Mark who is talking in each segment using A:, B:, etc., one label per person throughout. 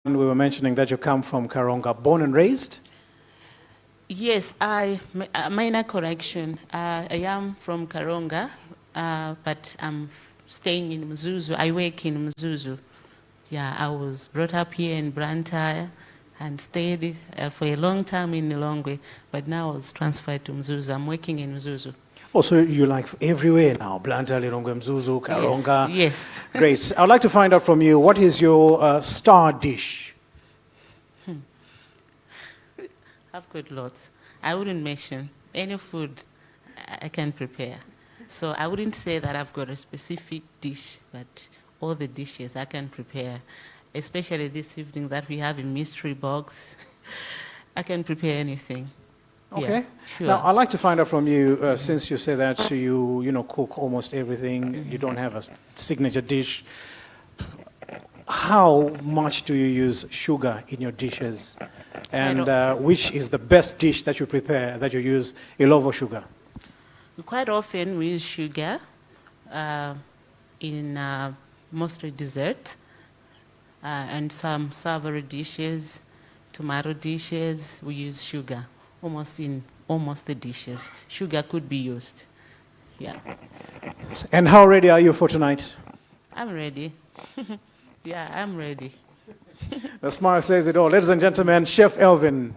A: We were mentioning that you come from Karonga, born and raised?
B: Yes, minor correction. I am from Karonga, but I'm staying in Mzuzu. I work in Mzuzu. Yeah, I was brought up here in Blantyre and stayed for a long time in Illovo, but now I was transferred to Mzuzu. I'm working in Mzuzu.
A: Oh, so you like everywhere now, Blantyre, Illovo, Mzuzu, Karonga.
B: Yes.
A: Great. I'd like to find out from you, what is your star dish?
B: I've got lots. I wouldn't mention any food I can prepare. So I wouldn't say that I've got a specific dish, but all the dishes I can prepare, especially this evening that we have a mystery box. I can prepare anything.
A: Okay.
B: Yeah, sure.
A: Now, I'd like to find out from you, since you say that you cook almost everything, you don't have a signature dish, how much do you use sugar in your dishes? And which is the best dish that you prepare that you use Illovo sugar?
B: Quite often we use sugar in mostly dessert and some savory dishes, tomato dishes, we use sugar. Almost in almost the dishes. Sugar could be used. Yeah.
A: And how ready are you for tonight?
B: I'm ready. Yeah, I'm ready.
A: The smile says it all. Ladies and gentlemen, Chef Elvin.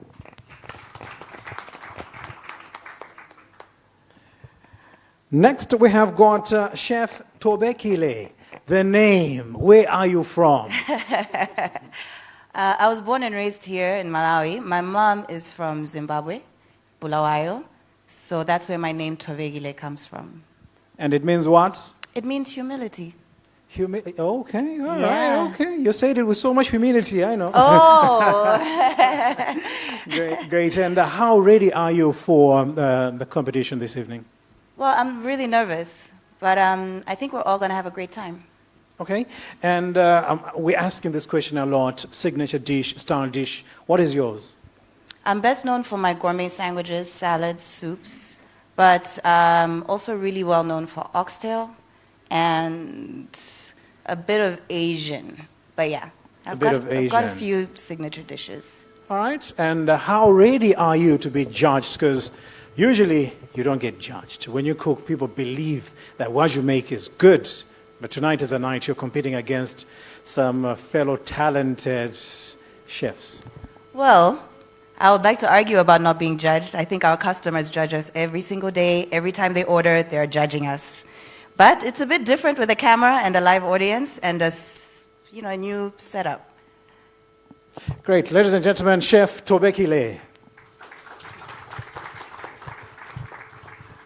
A: Next, we have got Chef Tseketseke. The name, where are you from?
C: I was born and raised here in Malawi. My mom is from Zimbabwe, Bulawayo. So that's where my name Tseketseke comes from.
A: And it means what?
C: It means humility.
A: Okay, all
C: Yeah.
A: right, okay. You said it with so much humility, I know.
C: Oh!
A: Great. And how ready are you for the competition this evening?
C: Well, I'm really nervous, but I think we're all going to have a great time.
A: Okay, and we're asking this question a lot. Signature dish, style dish. What is yours?
C: I'm best known for my gourmet sandwiches, salads, soups, but also really well known for oxtail and a bit of Asian. But yeah, I've got a few signature dishes.
A: All right, and how ready are you to be judged? Because usually you don't get judged. When you cook, people believe that what you make is good. But tonight is a night you're competing against some fellow talented chefs.
C: Well, I would like to argue about not being judged. I think our customers judge us every single day. Every time they order, they're judging us. But it's a bit different with a camera and a live audience and a new setup.
A: Great. Ladies and gentlemen, Chef Tseketseke.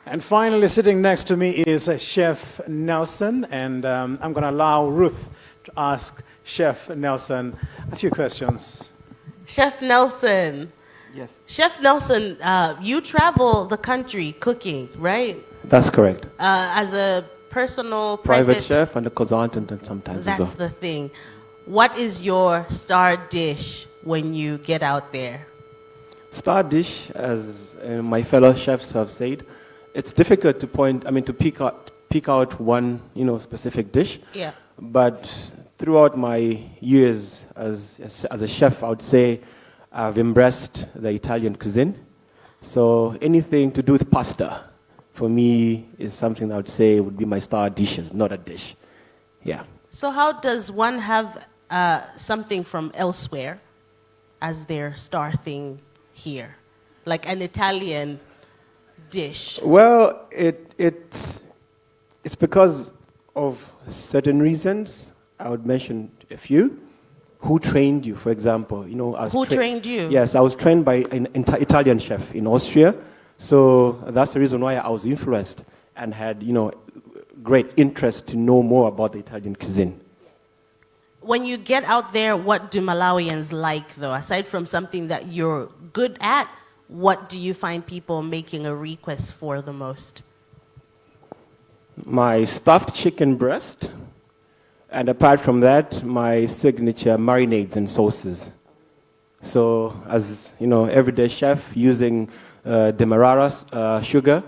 A: And finally, sitting next to me is Chef Nelson, and I'm going to allow Ruth to ask Chef Nelson a few questions.
D: Chef Nelson.
E: Yes.
D: Chef Nelson, you travel the country cooking, right?
E: That's correct.
D: As a personal
E: Private chef and a consultant and sometimes as well.
D: That's the thing. What is your star dish when you get out there?
E: Star dish, as my fellow chefs have said, it's difficult to pick out one, specific dish.
D: Yeah.
E: But throughout my years as a chef, I would say I've embraced the Italian cuisine. So anything to do with pasta, for me, is something I would say would be my star dishes, not a dish. Yeah.
D: So how does one have something from elsewhere as their star thing here? Like an Italian dish?
E: Well, it's because of certain reasons. I would mention a few. Who trained you, for example?
D: Who trained you?
E: Yes, I was trained by an Italian chef in Austria. So that's the reason why I was influenced and had, great interest to know more about the Italian cuisine.
D: When you get out there, what do Malawians like, though? Aside from something that you're good at, what do you find people making a request for the most?
E: My stuffed chicken breast. And apart from that, my signature marinades and sauces. So as, everyday chef using Demerara sugar,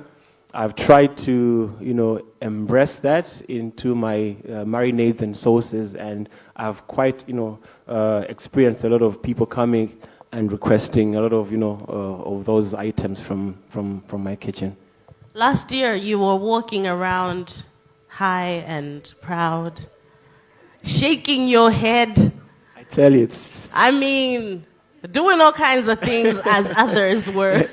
E: I've tried to, embrace that into my marinades and sauces, and I've quite, experienced a lot of people coming and requesting a lot of, of those items from my kitchen.
D: Last year, you were walking around high and proud, shaking your head.
E: I tell you, it's...
D: I mean, doing all kinds of things as others were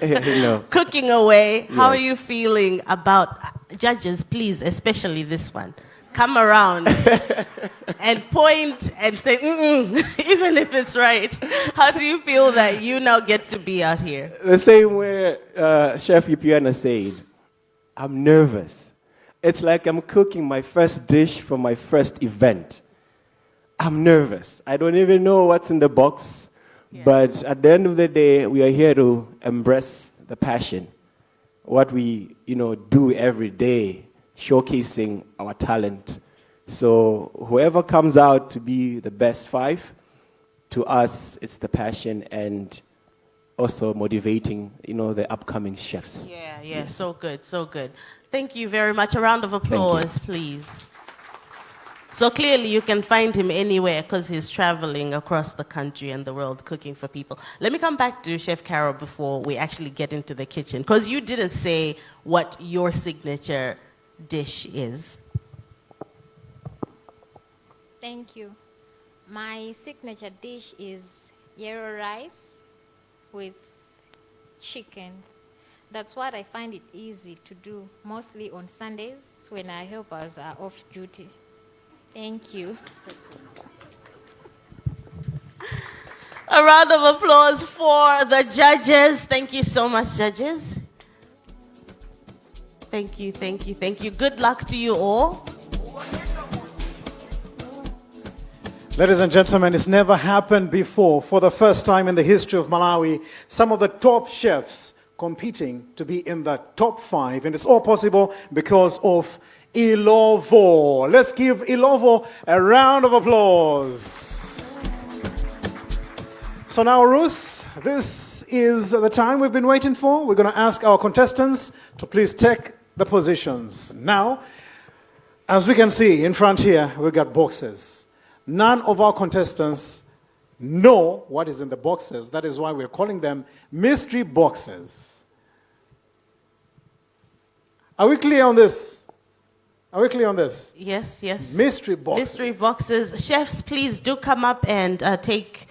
D: cooking away. How are
E: Yes.
D: you feeling about judges, please, especially this one? Come around and point and say, even if it's right. How do you feel that you now get to be out here?
E: The same way Chef Ipiana said, I'm nervous. It's like I'm cooking my first dish for my first event. I'm nervous. I don't even know what's in the box.
D: Yeah.
E: But at the end of the day, we are here to embrace the passion. What we, do every day, showcasing our talent. So whoever comes out to be the best five, to us, it's the passion and also motivating, the upcoming chefs.
D: Yeah, yes. So good, so good. Thank you very much. A round of applause, please. So clearly you can find him anywhere because he's traveling across the country and the world cooking for people. Let me come back to Chef Carol before we actually get into the kitchen, because you didn't say what your signature dish is.
F: Thank you. My signature dish is yellow rice with chicken. That's what I find it easy to do, mostly on Sundays when our helpers are off duty. Thank you.
D: A round of applause for the judges. Thank you so much, judges. Thank you, thank you, thank you. Good luck to you all.
A: Ladies and gentlemen, it's never happened before. For the first time in the history of Malawi, some of the top chefs competing to be in the top 5. And it's all possible because of Illovo. Let's give Illovo a round of applause. So now, Ruth, this is the time we've been waiting for. We're going to ask our contestants to please take the positions. Now, as we can see in front here, we've got boxes. None of our contestants know what is in the boxes. That is why we're calling them mystery boxes. Are we clear on this? Are we clear on this?
D: Yes, yes.
A: Mystery boxes.
D: Mystery boxes. Chefs, please do come up and pick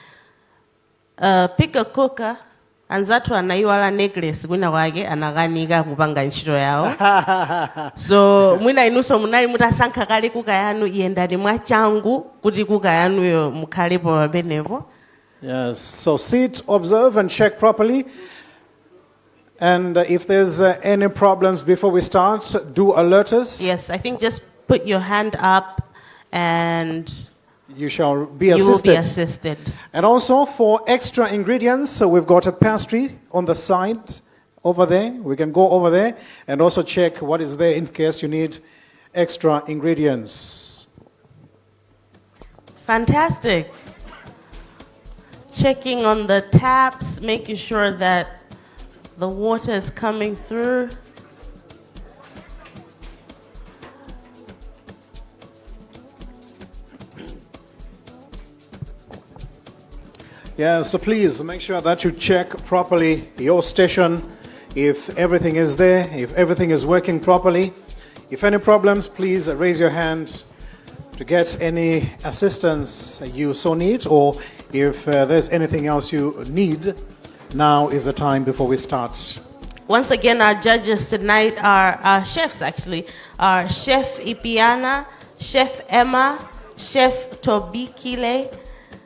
D: a cooker. Anzatu anaiwala necklace gwina wage anaganiga kubanga nchito yao. So mwina inuso munali mutasanka kali kuka yanu iendani mwachangu kuti kuka yanu yo mukalipo mabenevo.
A: Yes, so sit, observe and check properly. And if there's any problems before we start, do alert us.
D: Yes, I think just put your hand up and
A: you shall be
D: you will
A: assisted.
D: be assisted.
A: And also for extra ingredients, so we've got a pastry on the side over there. We can go over there and also check what is there in case you need extra ingredients.
D: Fantastic. Checking on the taps, making sure that the water is coming through.
A: Yeah, so please make sure that you check properly your station, if everything is there, if everything is working properly. If any problems, please raise your hand to get any assistance you so need, or if there's anything else you need, now is the time before we start.
D: Once again, our judges tonight are our chefs, actually. Our Chef Ipiana, Chef Emma, Chef Tobikile,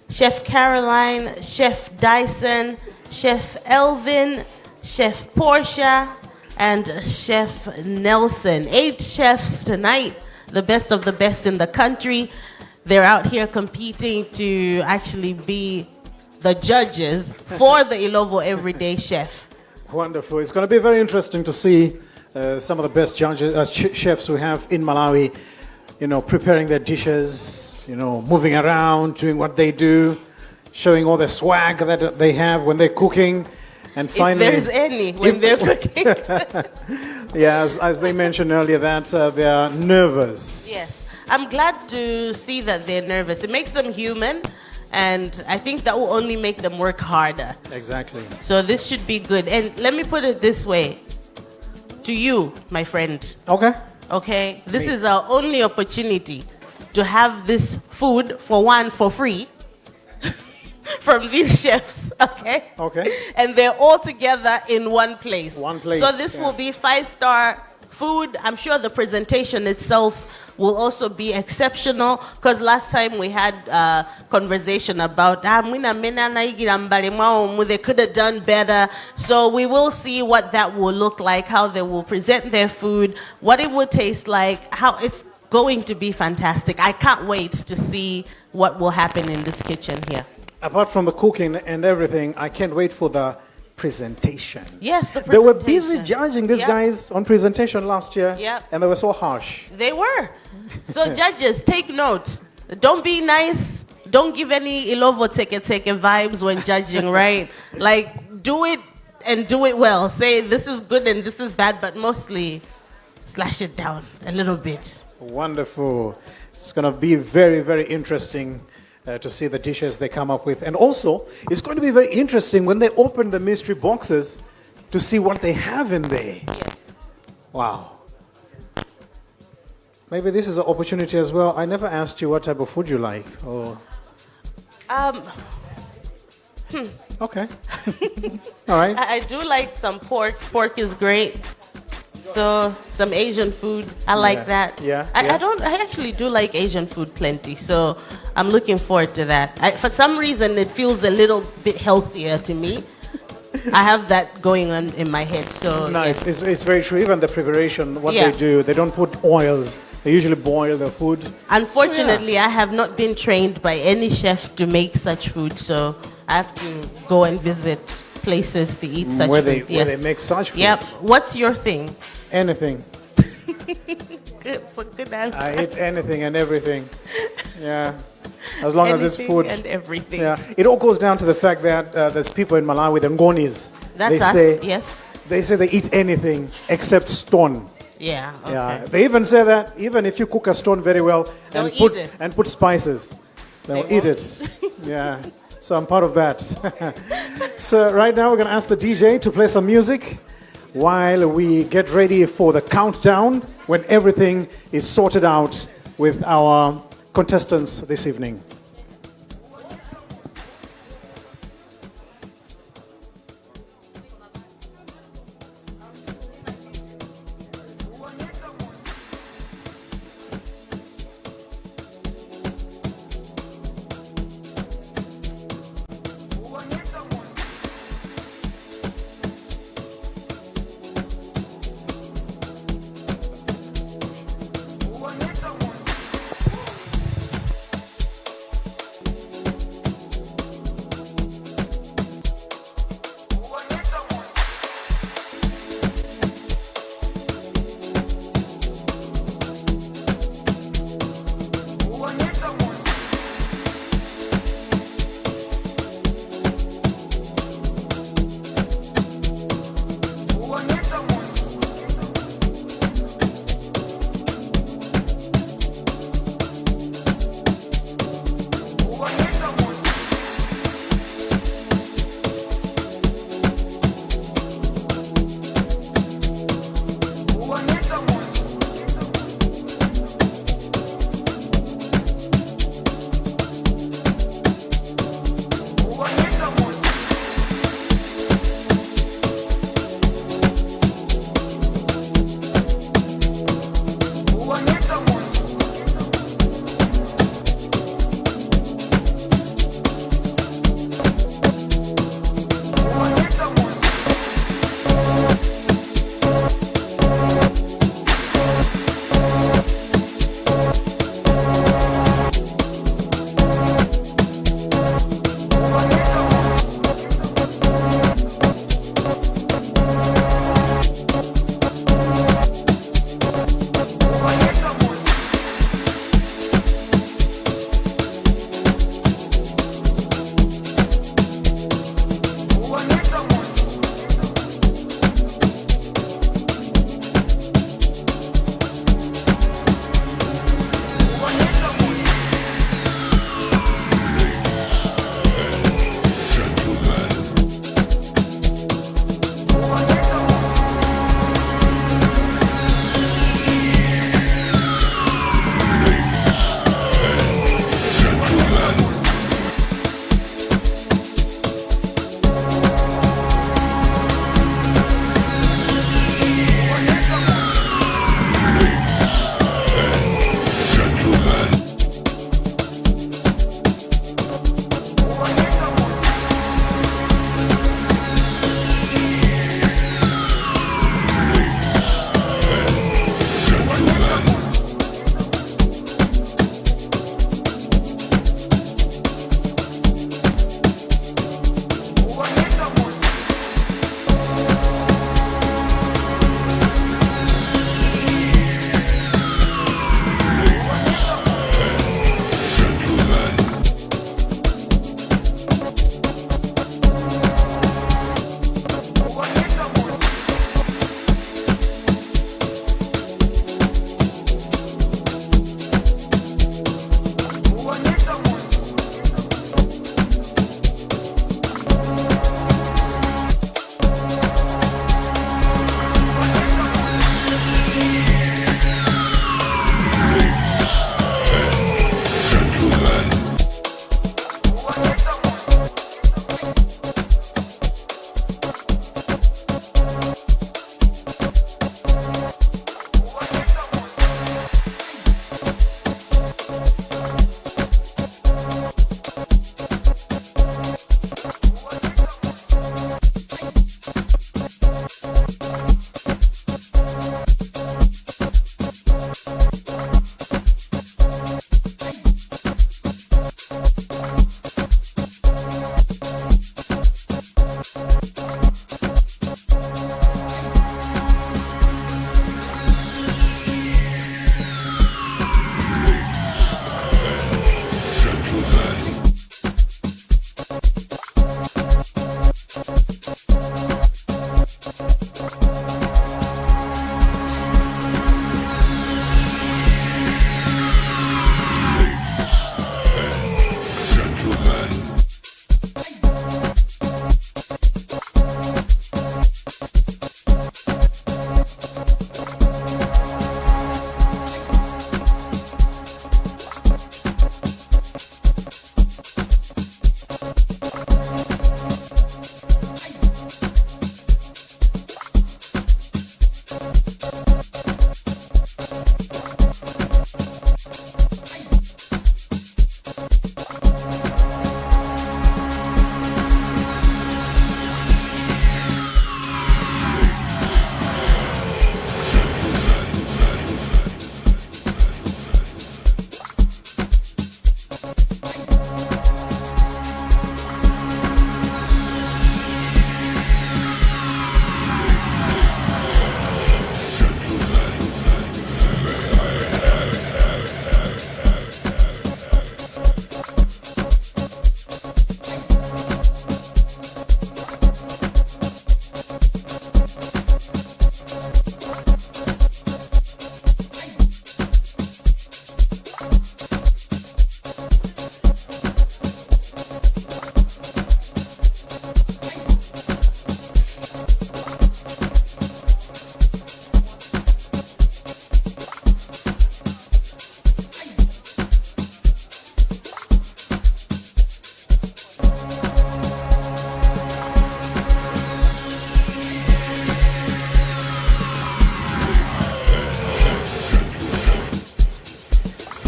D: Chef Caroline, Chef Dyson, Chef Elvin, Chef Portia, and Chef Nelson. 8 chefs tonight, the best of the best in the country. They're out here competing to actually be the judges for the Illovo Everyday Chef.
A: Wonderful. It's going to be very interesting to see some of the best judges, chefs we have in Malawi, preparing their dishes, moving around, doing what they do, showing all the swag that they have when they're cooking. And finally,
D: if there's any when they're cooking.
A: Yeah, as they mentioned earlier, that they are nervous.
D: Yes. I'm glad to see that they're nervous. It makes them human, and I think that will only make them work harder.
A: Exactly.
D: So this should be good. And let me put it this way to you, my friend.
A: Okay.
D: Okay? This is our only opportunity to have this food, for one, for free from these chefs, okay?
A: Okay.
D: And they're all together in one place.
A: One place,
D: So this
A: yeah.
D: will be 5-star food. I'm sure the presentation itself will also be exceptional, because last time we had a conversation about they could have done better. So we will see what that will look like, how they will present their food, what it will taste like, how it's going to be fantastic. I can't wait to see what will happen in this kitchen here.
A: Apart from the cooking and everything, I can't wait for the presentation.
D: Yes, the
A: They were busy
D: presentation.
A: judging these
D: Yep.
A: guys on presentation last year,
D: Yep.
A: and they were so harsh.
D: They were. So judges, take note. Don't be nice. Don't give any Illovo Tseketseke vibes when judging, right? Like, do it and do it well. Say this is good and this is bad, but mostly slash it down a little bit.
A: Wonderful. It's going to be very, very interesting to see the dishes they come up with. And also, it's going to be very interesting when they open the mystery boxes to see what they have in there.
D: Yes.
A: Wow. Maybe this is an opportunity as well. I never asked you what type of food you like. Oh, okay. All right.
D: I do like some pork. Pork is great. So some Asian food. I like
A: Yeah.
D: that.
A: Yeah,
D: I
A: yeah.
D: I actually do like Asian food plenty. So I'm looking forward to that. For some reason, it feels a little bit healthier to me. I have that going on in my head. So
A: Nice.
D: yes.
A: It's very true. Even the preparation, what
D: Yeah.
A: they do, they don't put oils. They usually boil the food.
D: Unfortunately, I have not been trained by any chef to make such food. So I have to go and visit places to eat such
A: Where
D: food.
A: they make such food.
D: Yep. What's your thing?
A: Anything.
D: Good, it's a good answer.
A: I eat anything and everything. Yeah. As long as it's
D: Anything
A: food.
D: and everything.
A: Yeah. It all goes down to the fact that there's people in Malawi, the Ngonis.
D: That's
A: they
D: us.
A: say,
D: Yes.
A: They say they eat anything except stone.
D: Yeah. Okay.
A: Yeah. They even say that even if you cook a stone very well
D: They'll
A: and
D: eat it.
A: put spices, they'll
D: They
A: eat it. Yeah. So I'm part of that. So right now we're going to ask the DJ to play some music while we get ready for the countdown when everything is sorted out with our contestants this evening.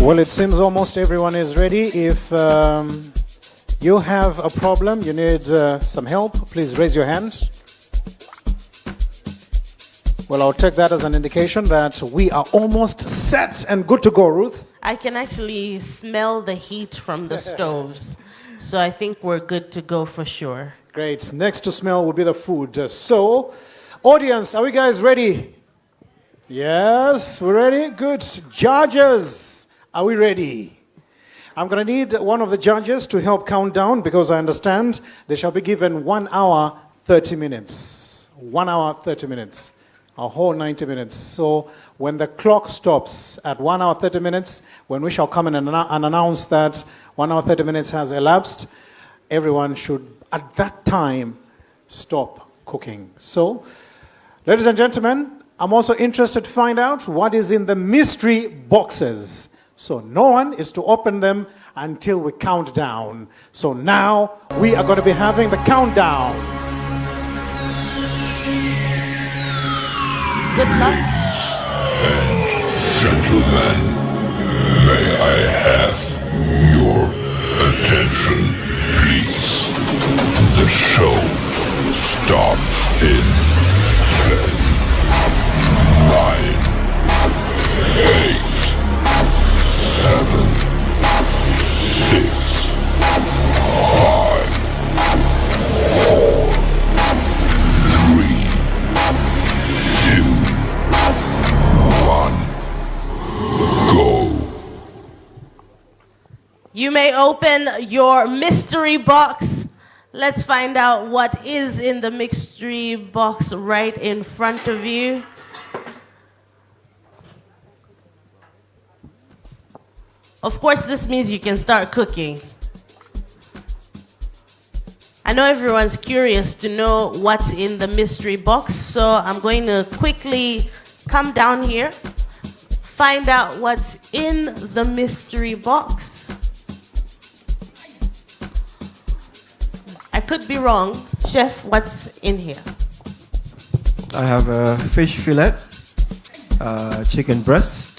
A: Well, it seems almost everyone is ready. If you have a problem, you need some help, please raise your hand. Well, I'll take that as an indication that we are almost set and good to go, Ruth.
D: I can actually smell the heat from the stoves. So I think we're good to go for sure.
A: Great. Next to smell will be the food. So, audience, are we guys ready? Yes, we're ready? Good. Judges, are we ready? I'm going to need one of the judges to help count down because I understand they shall be given 1 hour, 30 minutes. 1 hour, 30 minutes. A whole 90 minutes. So when the clock stops at 1 hour, 30 minutes, when we shall come in and announce that 1 hour, 30 minutes has elapsed, everyone should, at that time, stop cooking. So, ladies and gentlemen, I'm also interested to find out what is in the mystery boxes. So no one is to open them until we count down. So now we are going to be having the countdown.
D: Good luck.
G: Gentlemen, may I have your attention, please? The show starts in 10, 9, 8, 7, 6, 5, 4, 3, 2, 1, go.
D: You may open your mystery box. Let's find out what is in the mystery box right in front of you. Of course, this means you can start cooking. I know everyone's curious to know what's in the mystery box, so I'm going to quickly come down here, find out what's in the mystery box. I could be wrong. Chef, what's in here?
H: I have a fish fillet, chicken breast,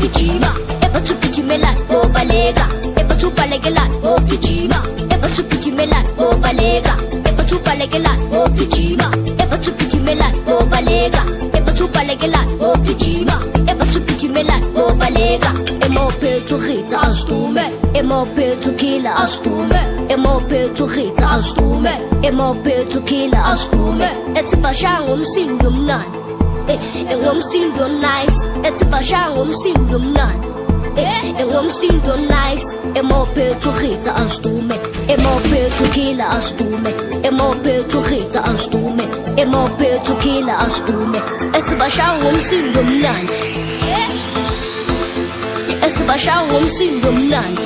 I: gijima ebathu gijimelan mobaleka ebathu balekelan mo gijima ebathu gijimelan mobaleka ebathu balekelan mo gijima ebathu gijimelan mobaleka ebathu balekelan mo gijima ebathu gijimelan mobaleka emophethu khitsa astume emophethu kila astume emophethu khitsa astume emophethu kila astume etsibashanga umsindo mnandi engomsindo nice etsibashanga umsindo mnandi engomsindo nice emophethu khitsa astume emophethu kila astume emophethu khitsa astume emophethu kila astume esibashanga umsindo mnandi esibashanga umsindo mnandi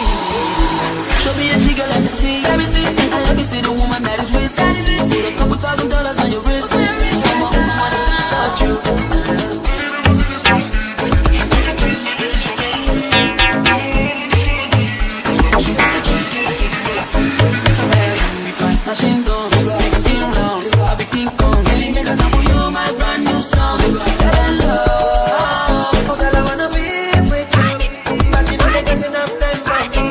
J: Show me a jigger, let me see. Let me see. And let me see the woman that is with. That is it. Put a couple $1,000 on your wrist. Come on, I wanna touch you. Machine guns, 16 rounds. I be King Kong. Because I put you my brand new song. Hello. Oh, girl, I wanna be with you. But you don't get enough time for me.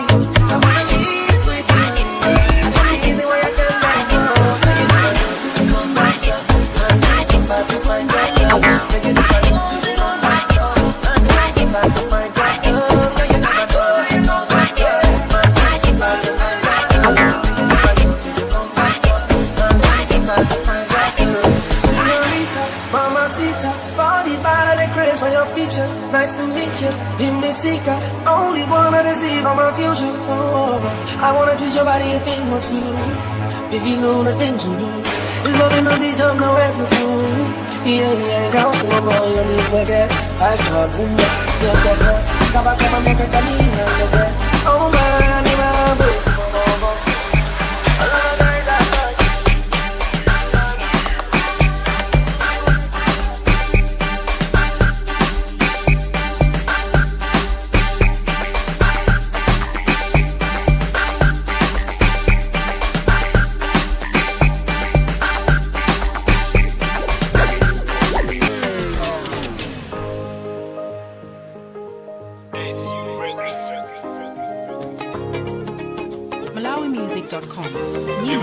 J: I wanna live with you. I got the easy way I can let go. You never know, see you come myself. I'm so bad to find your love. You never know, see you come myself. I'm so bad to find your love. You never know, see you come myself. I'm so bad to find your love. You never know, see you come myself. I'm so bad to find your love. Señorita, mamacita, body bad and craze for your features. Nice to meet you, Dimisica. Only wanna deceive on my future. Oh, I wanna kiss your body a thing or two. If you know the things you do, loving on these don't know everything. Yeah, go for a boy, you need to get. I start boom, you're the girl. Come on, make a camino, you're the oh man, you're my best. I love a guy that much.
K: MalawiMusic.com. New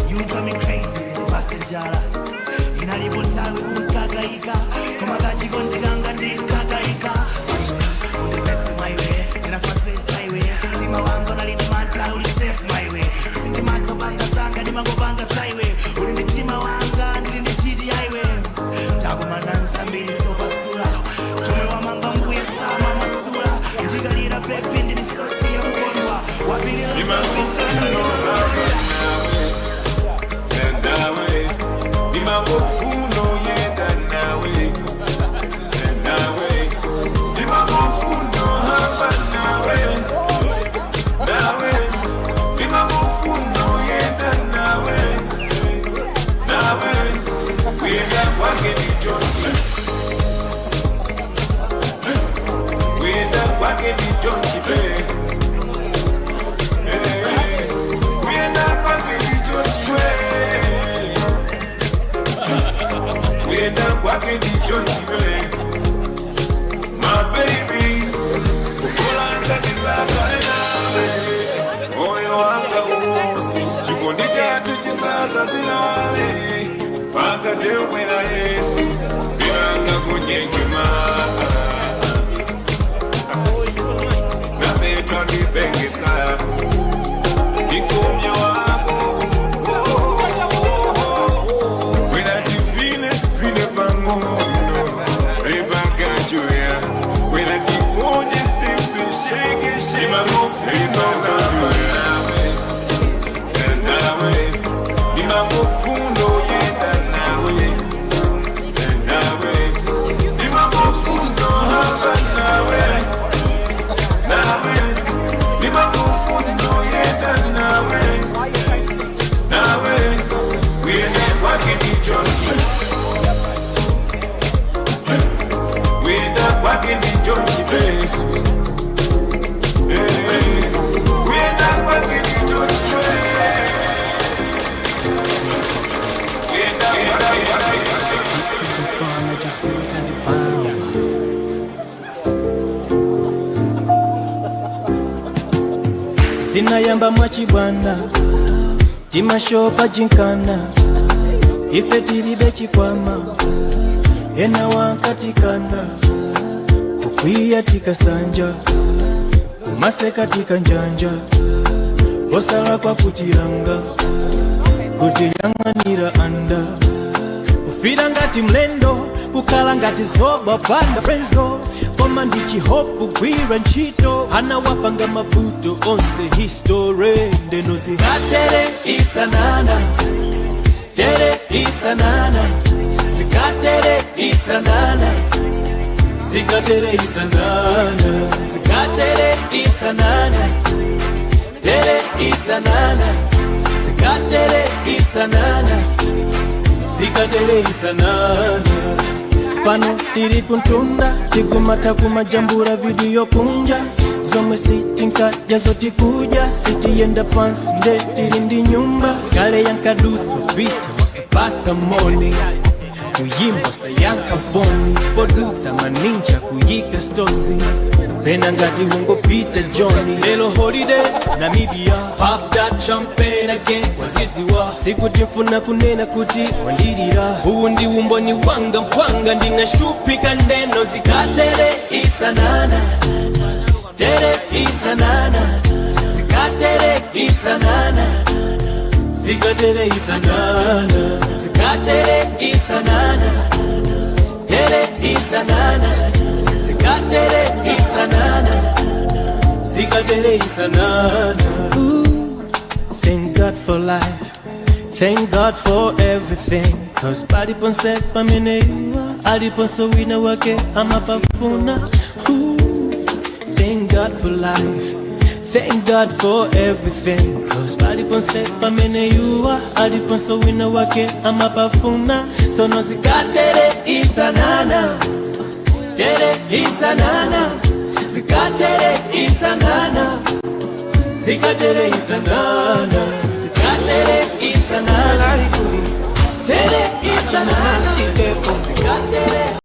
L: You drive me crazy, the passenger. Inalipotaka kukagaika, kama kajigonde ganga ndi kagaika. On the fence my way, in a fast pace highway. Tima wangu na lini manta, uli safe my ndimangopanga saiwe uli ndi mtima wanga ndili ndi titi yaiwe takumanansa mbiri sopasula chomwe wamanga mbuye sama masula ndikalira pepi ndi misosi yakukondwa wapilira
K: Imagofuno yenda nawe, nawe. Imagofuno hapa nawe, nawe. Imagofuno yenda nawe, nawe. Wenda kwake ni Johnson, wenda kwake ni Johnson, wenda kwake ni Johnson. Wenda kwake ndicho chiwe, my baby, kukulanga kisasa nawe, moyo wanga usi, chikondi chatu chisasa zilale, paka tewe na Yesu, bilanga kunyekema, na petwa nipengesa, nikumya wako.
M: Sinayamba mwachibwana timashopa jinkana ife tilibe chikwama ena wankatikana kukwiya tikasanja kumaseka tikanjanja osala kwa kutilanga kutiyanganira anda ufira ngati mlendo kukala ngati zoba panda frenzo koma ndichihopu gwira ntchito anawapanga mabuto onse history ndeno zikatere itsanana tere itsanana zikatere itsanana zikatere itsanana zikatere itsanana tere itsanana zikatere itsanana zikatere itsanana pano tiri kuntunda tikumata kumajambura video kunja zomwe sitinkaja zotikuja sitiyenda pansi nde tiri ndi nyumba kale yankadutso pita usapatsa moni kuyimba sayanka foni podutsa maninja kuyika stozi pena ngati ungopita Johnny lelo holiday Namibia pop that champagne again waziziwa sikuti mfuna kunena kuti wandilira huu ndi umboni wanga mpwanga ndinashupika ndeno zikatere itsanana tere itsanana zikatere itsanana zikatere itsanana zikatere itsanana tere itsanana zikatere itsanana zikatere itsanana. Thank God for life, thank God for everything, cause paliponse pamene aliponso wina wake amapafuna. Thank God for life, thank God for everything, cause paliponse pamene aliponso wina wake amapafuna. So no zikatere itsanana tere itsanana zikatere itsanana zikatere itsanana zikatere itsanana tere itsanana zikatere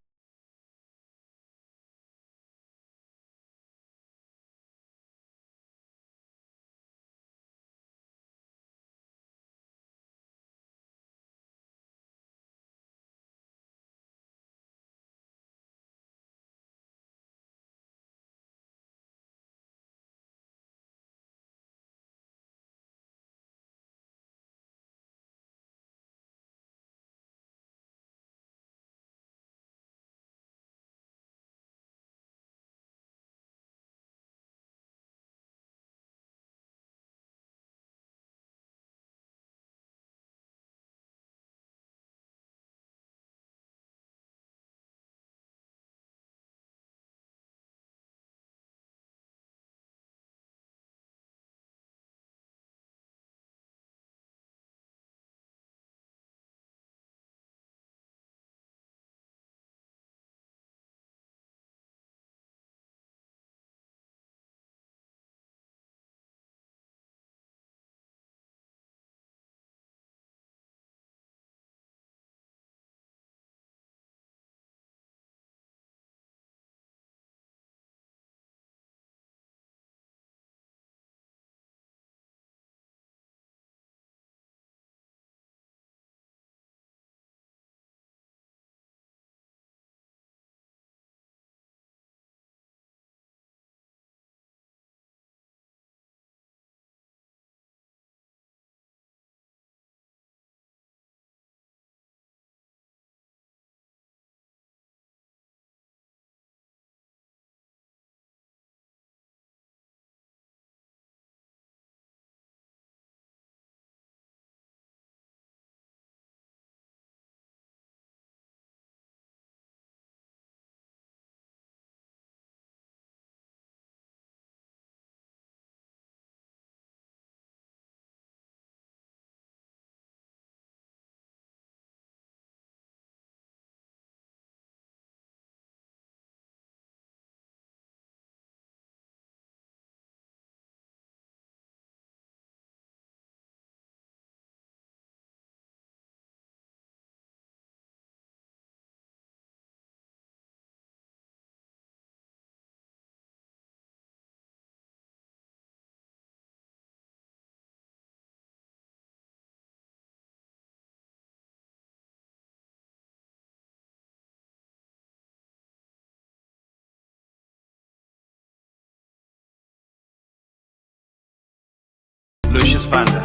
N: Lucius Panda.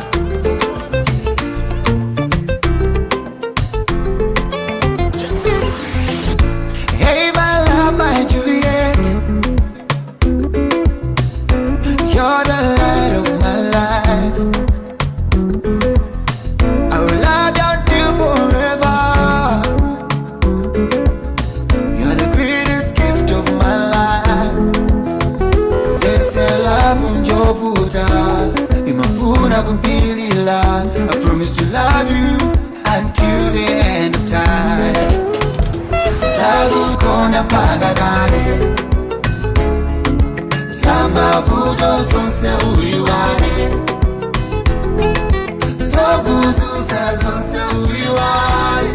J: Hey, my love, my Juliet, you're the light of my life. I will love you until forever. You're the greatest gift of my life. They say love unjovuta, imafuna kupilila. I promise to love you until the end of time. Sakukona pakakale, samavuto zonse uyiwale, zokuzuza zonse uyiwale,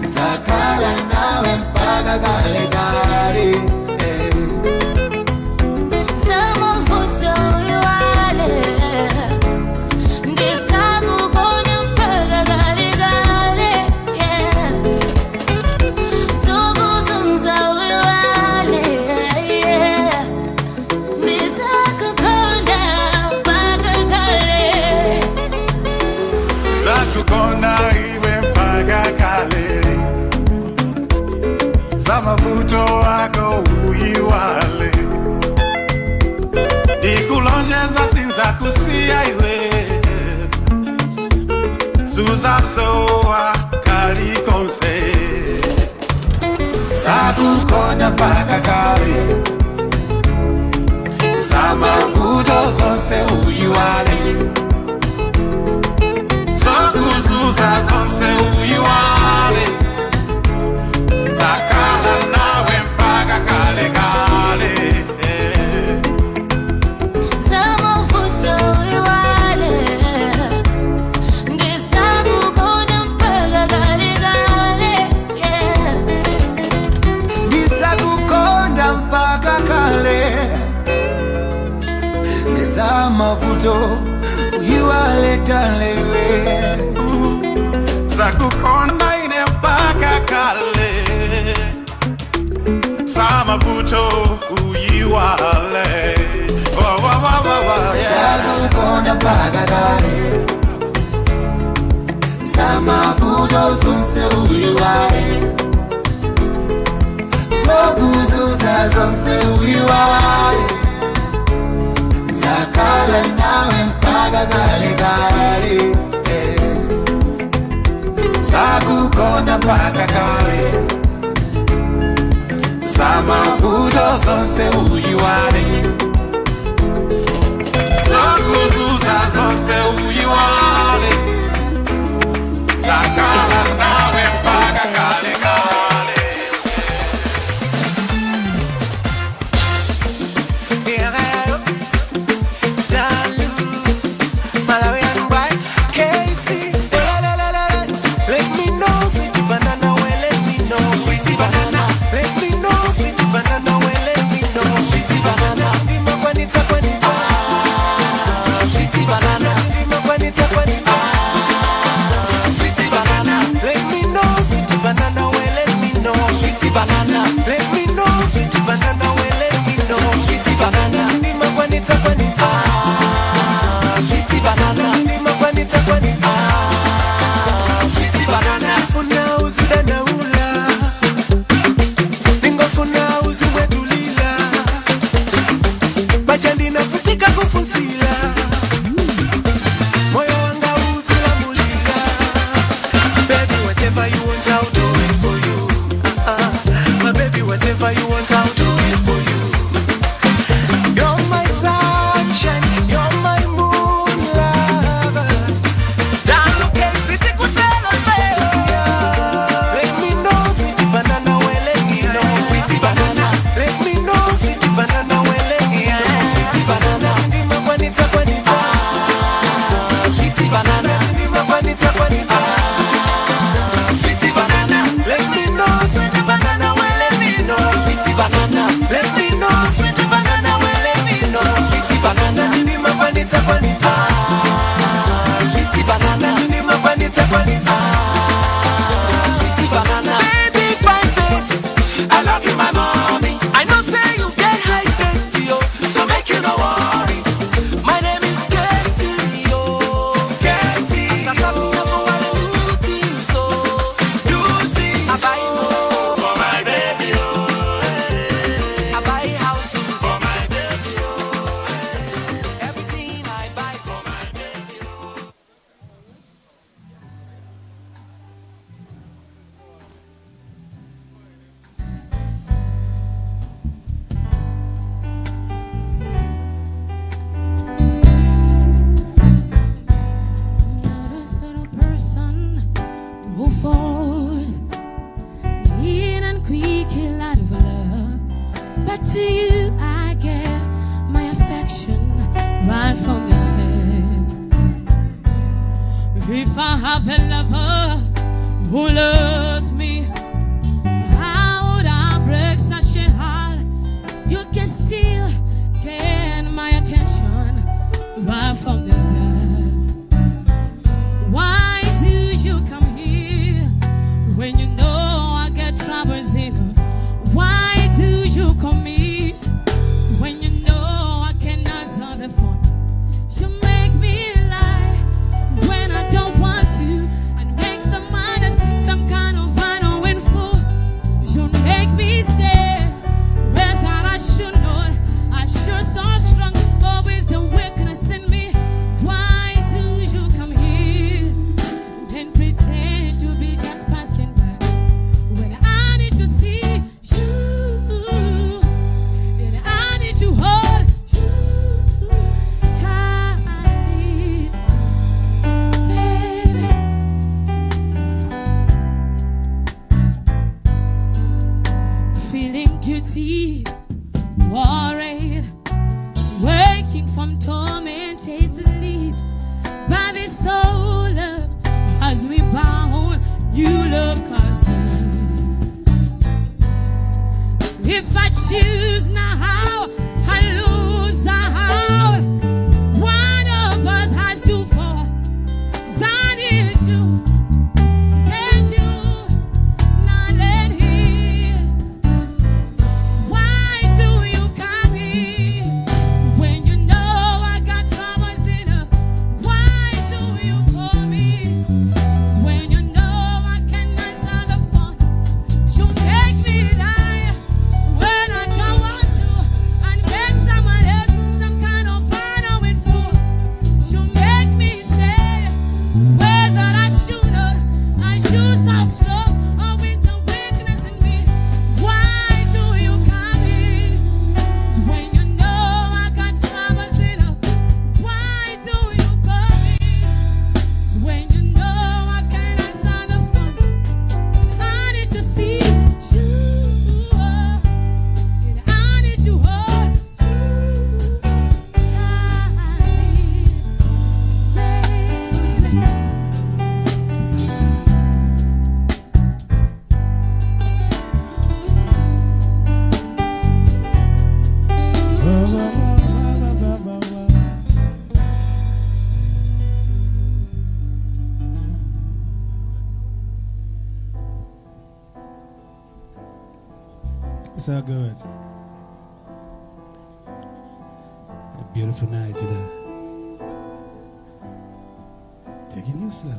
J: zakhala nawe mpaka kale kale.
K: Mavuto wako uyiwale, nikulonjeza sinza kusia iwe, suza soa kali konse,
J: sakukona mpaka kale, samavuto zonse uyiwale,
K: zokuzuza zonse uyiwale, zakhala nawe mpaka kale kale.
I: Samavuto uyiwale, ndisakukona mpaka kale kale.
J: Ndisakukona mpaka kale, ndisamavuto uyiwale talewe,
K: zakukona ine mpaka kale, samavuto uyiwale.
J: Sakukona mpaka kale, samavuto zonse uyiwale, zokuzuza zonse uyiwale, zakhala nawe mpaka kale kale. Sakukona mpaka kale, samavuto zonse uyiwale,
K: zokuzuza zonse uyiwale, zakhala nawe mpaka kale kale.
J: Malawi and white, Casey. Let me know, sweetie banana, well, let me know, sweetie banana. Let me know, sweetie banana, well, let me know, sweetie banana. Ndima kwanita kwanita, sweetie banana. Ndima kwanita kwanita, sweetie banana. Let me know, sweetie banana, well, let me know, sweetie banana. Let me know, sweetie banana, well, let me know, sweetie banana. Ndima kwanita kwanita, sweetie banana. Ndima kwanita kwanita, sweetie banana. Funa uzidana ula, ningo funa uzimwetulila, bachandi nafutika kufusila, moyo wanga uzilamulila. Baby, whatever you want, I'll do it for you. My baby, whatever you want, I'll do it for you. You're my sunshine.
I: make a lot of love, but to you I give my affection right from the start. If I have a lover who loves me, how would I break such a heart? You can still get my attention right from the start. Why do you come here when you know I get troubles enough? Why do you come here when you know I can answer the phone? You make me lie when I don't want to, and make some others some kind of unknowing fool. You make me stay where that I should not. I sure so strong, always the weakness in me. Why do you come here and pretend to be just passing by when I need to see you and I need to hold you tightly, baby. Feeling guilty, worried, waking from tormented sleep. By this soul love, as we bound, you love cast deep. If I choose now, how I lose how. One of us has to fall. 'Cause I need you. Can you not let here? Why do you come here when you know I got troubles enough? Why do you call me 'Cause when you know I can answer the phone? You make me die when I don't want to, and make someone else some kind of unknowing fool. You make me say where that I should not. I use so strong, always a weakness in me. Why do you come here 'Cause when you know I got troubles enough? Why do you call me 'Cause when you know I can't answer the phone? I need to see you, and I need to hold you tightly, baby.
N: It's all good. A beautiful night today. Taking you slow.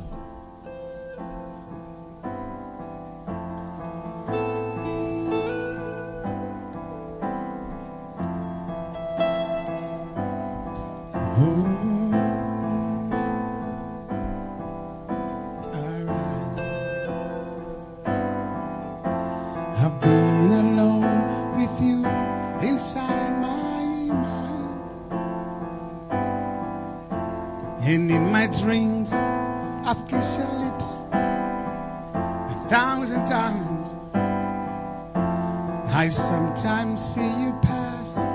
N: I've been alone with you inside my mind, and in my dreams I've kissed your lips 1,000 times. I sometimes see you pass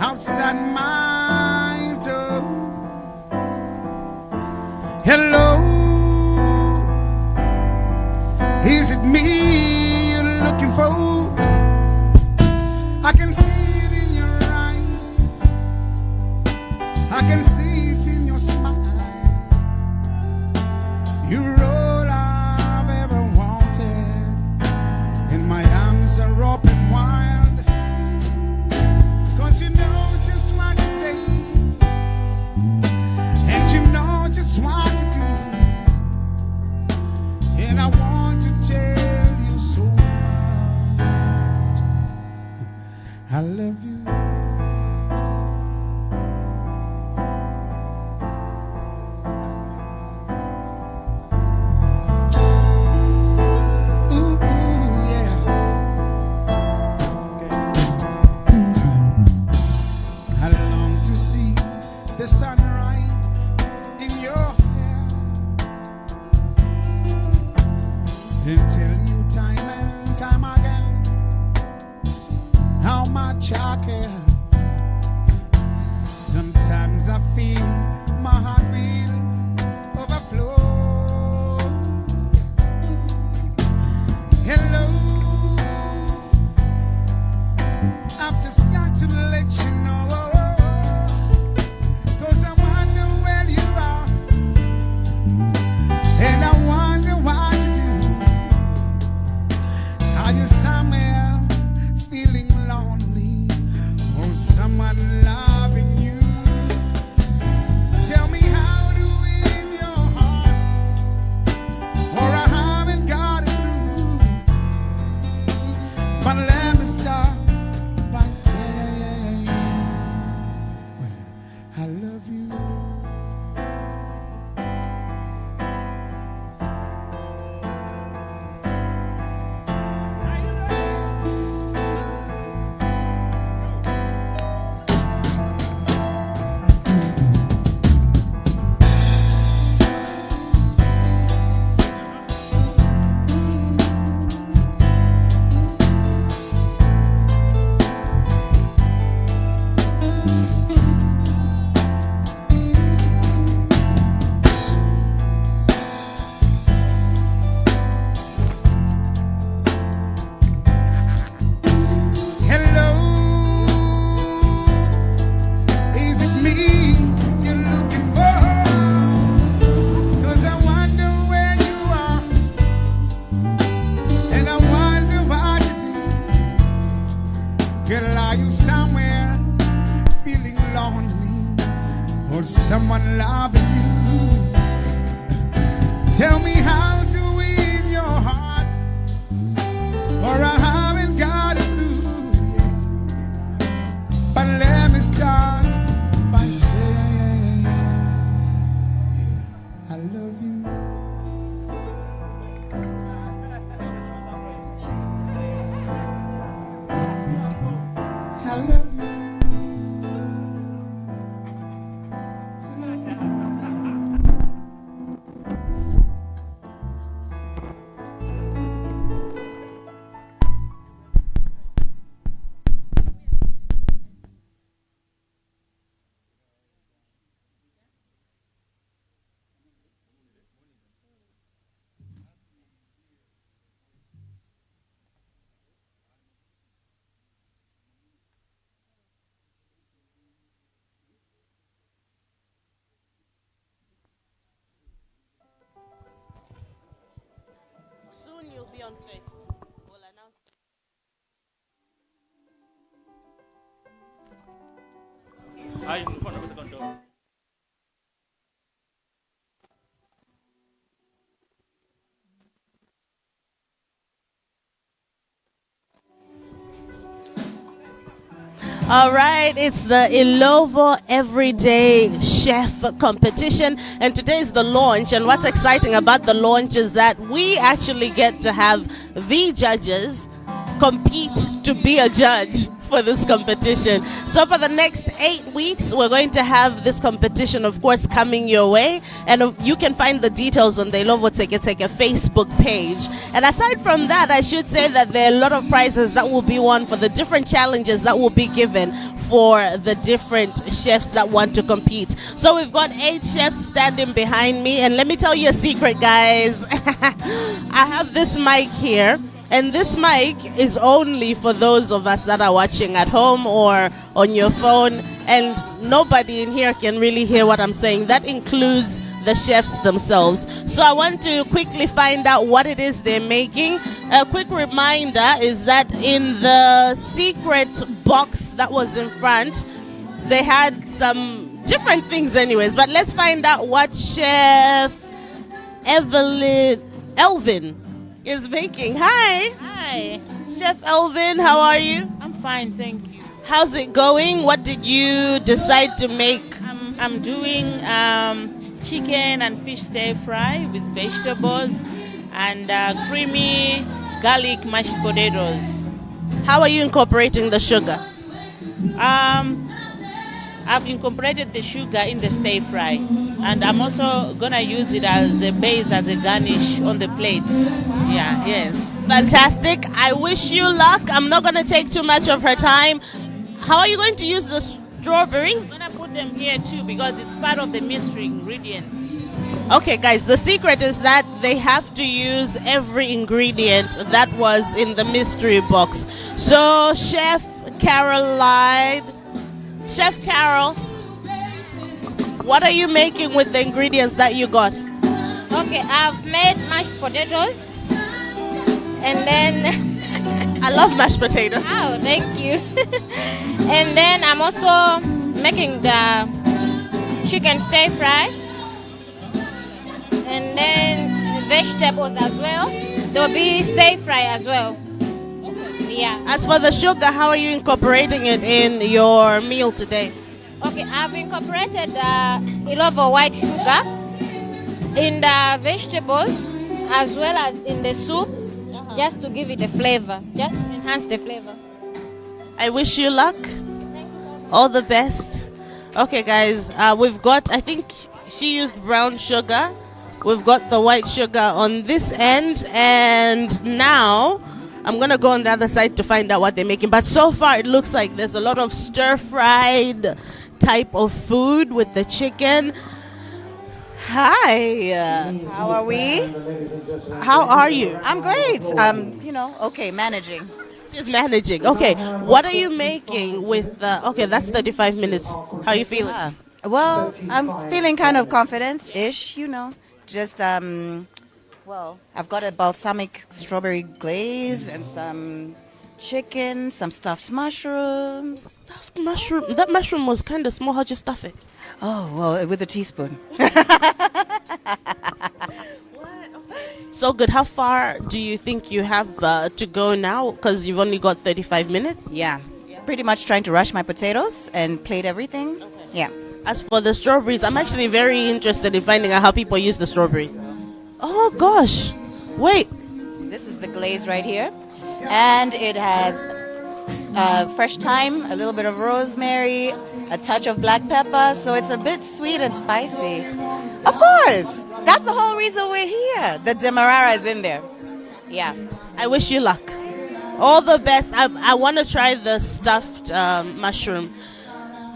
N: outside my door. Hello, is it me you're looking for? I can see it in your eyes, I can see it in your smile. You're all I've ever wanted, and my arms are open wide. 'Cause you know just what to say, and you know just what to do. And I want to tell you so much. I love you. Ooh, yeah. I long to see the sunrise in your hair, and tell you time and time again how much I care. Sometimes I feel my heart will overflow. Hello, I've just got to let you know, 'cause I wonder where you are, and I wonder what you do. Are you somewhere feeling lonely, or someone loving you? Tell me how to win your heart, or I haven't got a clue. But let me start by saying, well, I love you. Hello, is it me you're looking for? 'Cause I wonder where you are, and I wonder what you do. Girl, are you somewhere feeling lonely, or someone loving you? Tell me how to win your heart, or I haven't got a clue. But let me start by saying, yeah, I love you. I love you. I love you.
D: Soon you'll be on 30. We'll announce. All right, it's the Illovo Everyday Chef Competition, and today is the launch. And what's exciting about the launch is that we actually get to have the judges compete to be a judge for this competition. So for the next 8 weeks, we're going to have this competition, of course, coming your way. And you can find the details on the Illovo Tseketseke Facebook page. And aside from that, I should say that there are a lot of prizes that will be won for the different challenges that will be given for the different chefs that want to compete. So we've got 8 chefs standing behind me. And let me tell you a secret, guys. I have this mic here. And this mic is only for those of us that are watching at home or on your phone, and nobody in here can really hear what I'm saying. That includes the chefs themselves. So I want to quickly find out what it is they're making. A quick reminder is that in the secret box that was in front, they had some different things anyways, but let's find out what Chef Elvin is making. Hi.
B: Hi.
D: Chef Elvin, how are you?
B: I'm fine, thank you.
D: How's it going? What did you decide to make?
B: I'm doing chicken and fish stir fry with vegetables and creamy garlic mashed potatoes.
D: How are you incorporating the sugar?
B: I've incorporated the sugar in the stir fry, and I'm also gonna use it as a base, as a garnish on the plate. Yeah, yes.
D: Fantastic. I wish you luck. I'm not going to take too much of her time. How are you going to use the strawberries?
B: I'm gonna put them here too because it's part of the mystery ingredients.
D: Okay, guys, the secret is that they have to use every ingredient that was in the mystery box. So, Chef Carol, what are you making with the ingredients that you got?
F: Okay, I've made mashed potatoes. And then
D: I love mashed potatoes.
F: Oh, thank you. And then I'm also making the chicken stir fry. And then vegetables as well. There'll be stir fry as well. Yeah.
D: As for the sugar, how are you incorporating it in your meal today?
F: Okay, I've incorporated the Illovo white sugar in the vegetables as well as in the soup, just to give it a flavor, just to enhance the flavor.
D: I wish you luck. All the best. Okay, guys, we've got, I think she used brown sugar. We've got the white sugar on this end, and now I'm going to go on the other side to find out what they're making. But so far, it looks like there's a lot of stir-fried type of food with the chicken. Hi.
C: How are we?
D: How are you?
C: I'm great. Okay, managing.
D: She's managing. Okay, what are you making with okay, that's 35 minutes. How are you feeling?
C: Well, I'm feeling kind of confident-ish, Just, well, I've got a balsamic strawberry glaze and some chicken, some stuffed mushrooms.
D: Stuffed mushroom? That mushroom was kind of small. How'd you stuff it?
C: Oh, well, with a teaspoon.
D: So good. How far do you think you have to go now? Because you've only got 35 minutes?
C: Yeah. Pretty much trying to rush my potatoes and plate everything. Okay. Yeah.
D: As for the strawberries, I'm actually very interested in finding out how people use the strawberries. Oh, gosh. Wait.
C: This is the glaze right here. And it has fresh thyme, a little bit of rosemary, a touch of black pepper. So it's a bit sweet and spicy. Of course. That's the whole reason we're here. The demerara is in there. Yeah.
D: I wish you luck. All the best. I want to try the stuffed mushroom.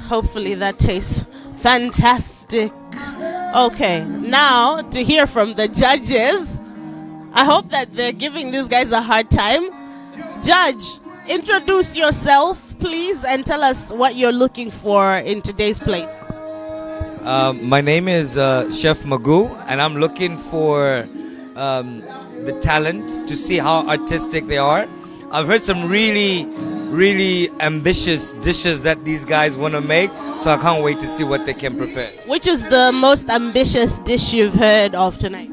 D: Hopefully that tastes fantastic. Okay, now to hear from the judges. I hope that they're giving these guys a hard time. Judge, introduce yourself, please, and tell us what you're looking for in today's plate.
O: My name is Chef Magoo, and I'm looking for the talent to see how artistic they are. I've heard some really ambitious dishes that these guys want to make, so I can't wait to see what they can prepare.
D: Which is the most ambitious dish you've heard of tonight?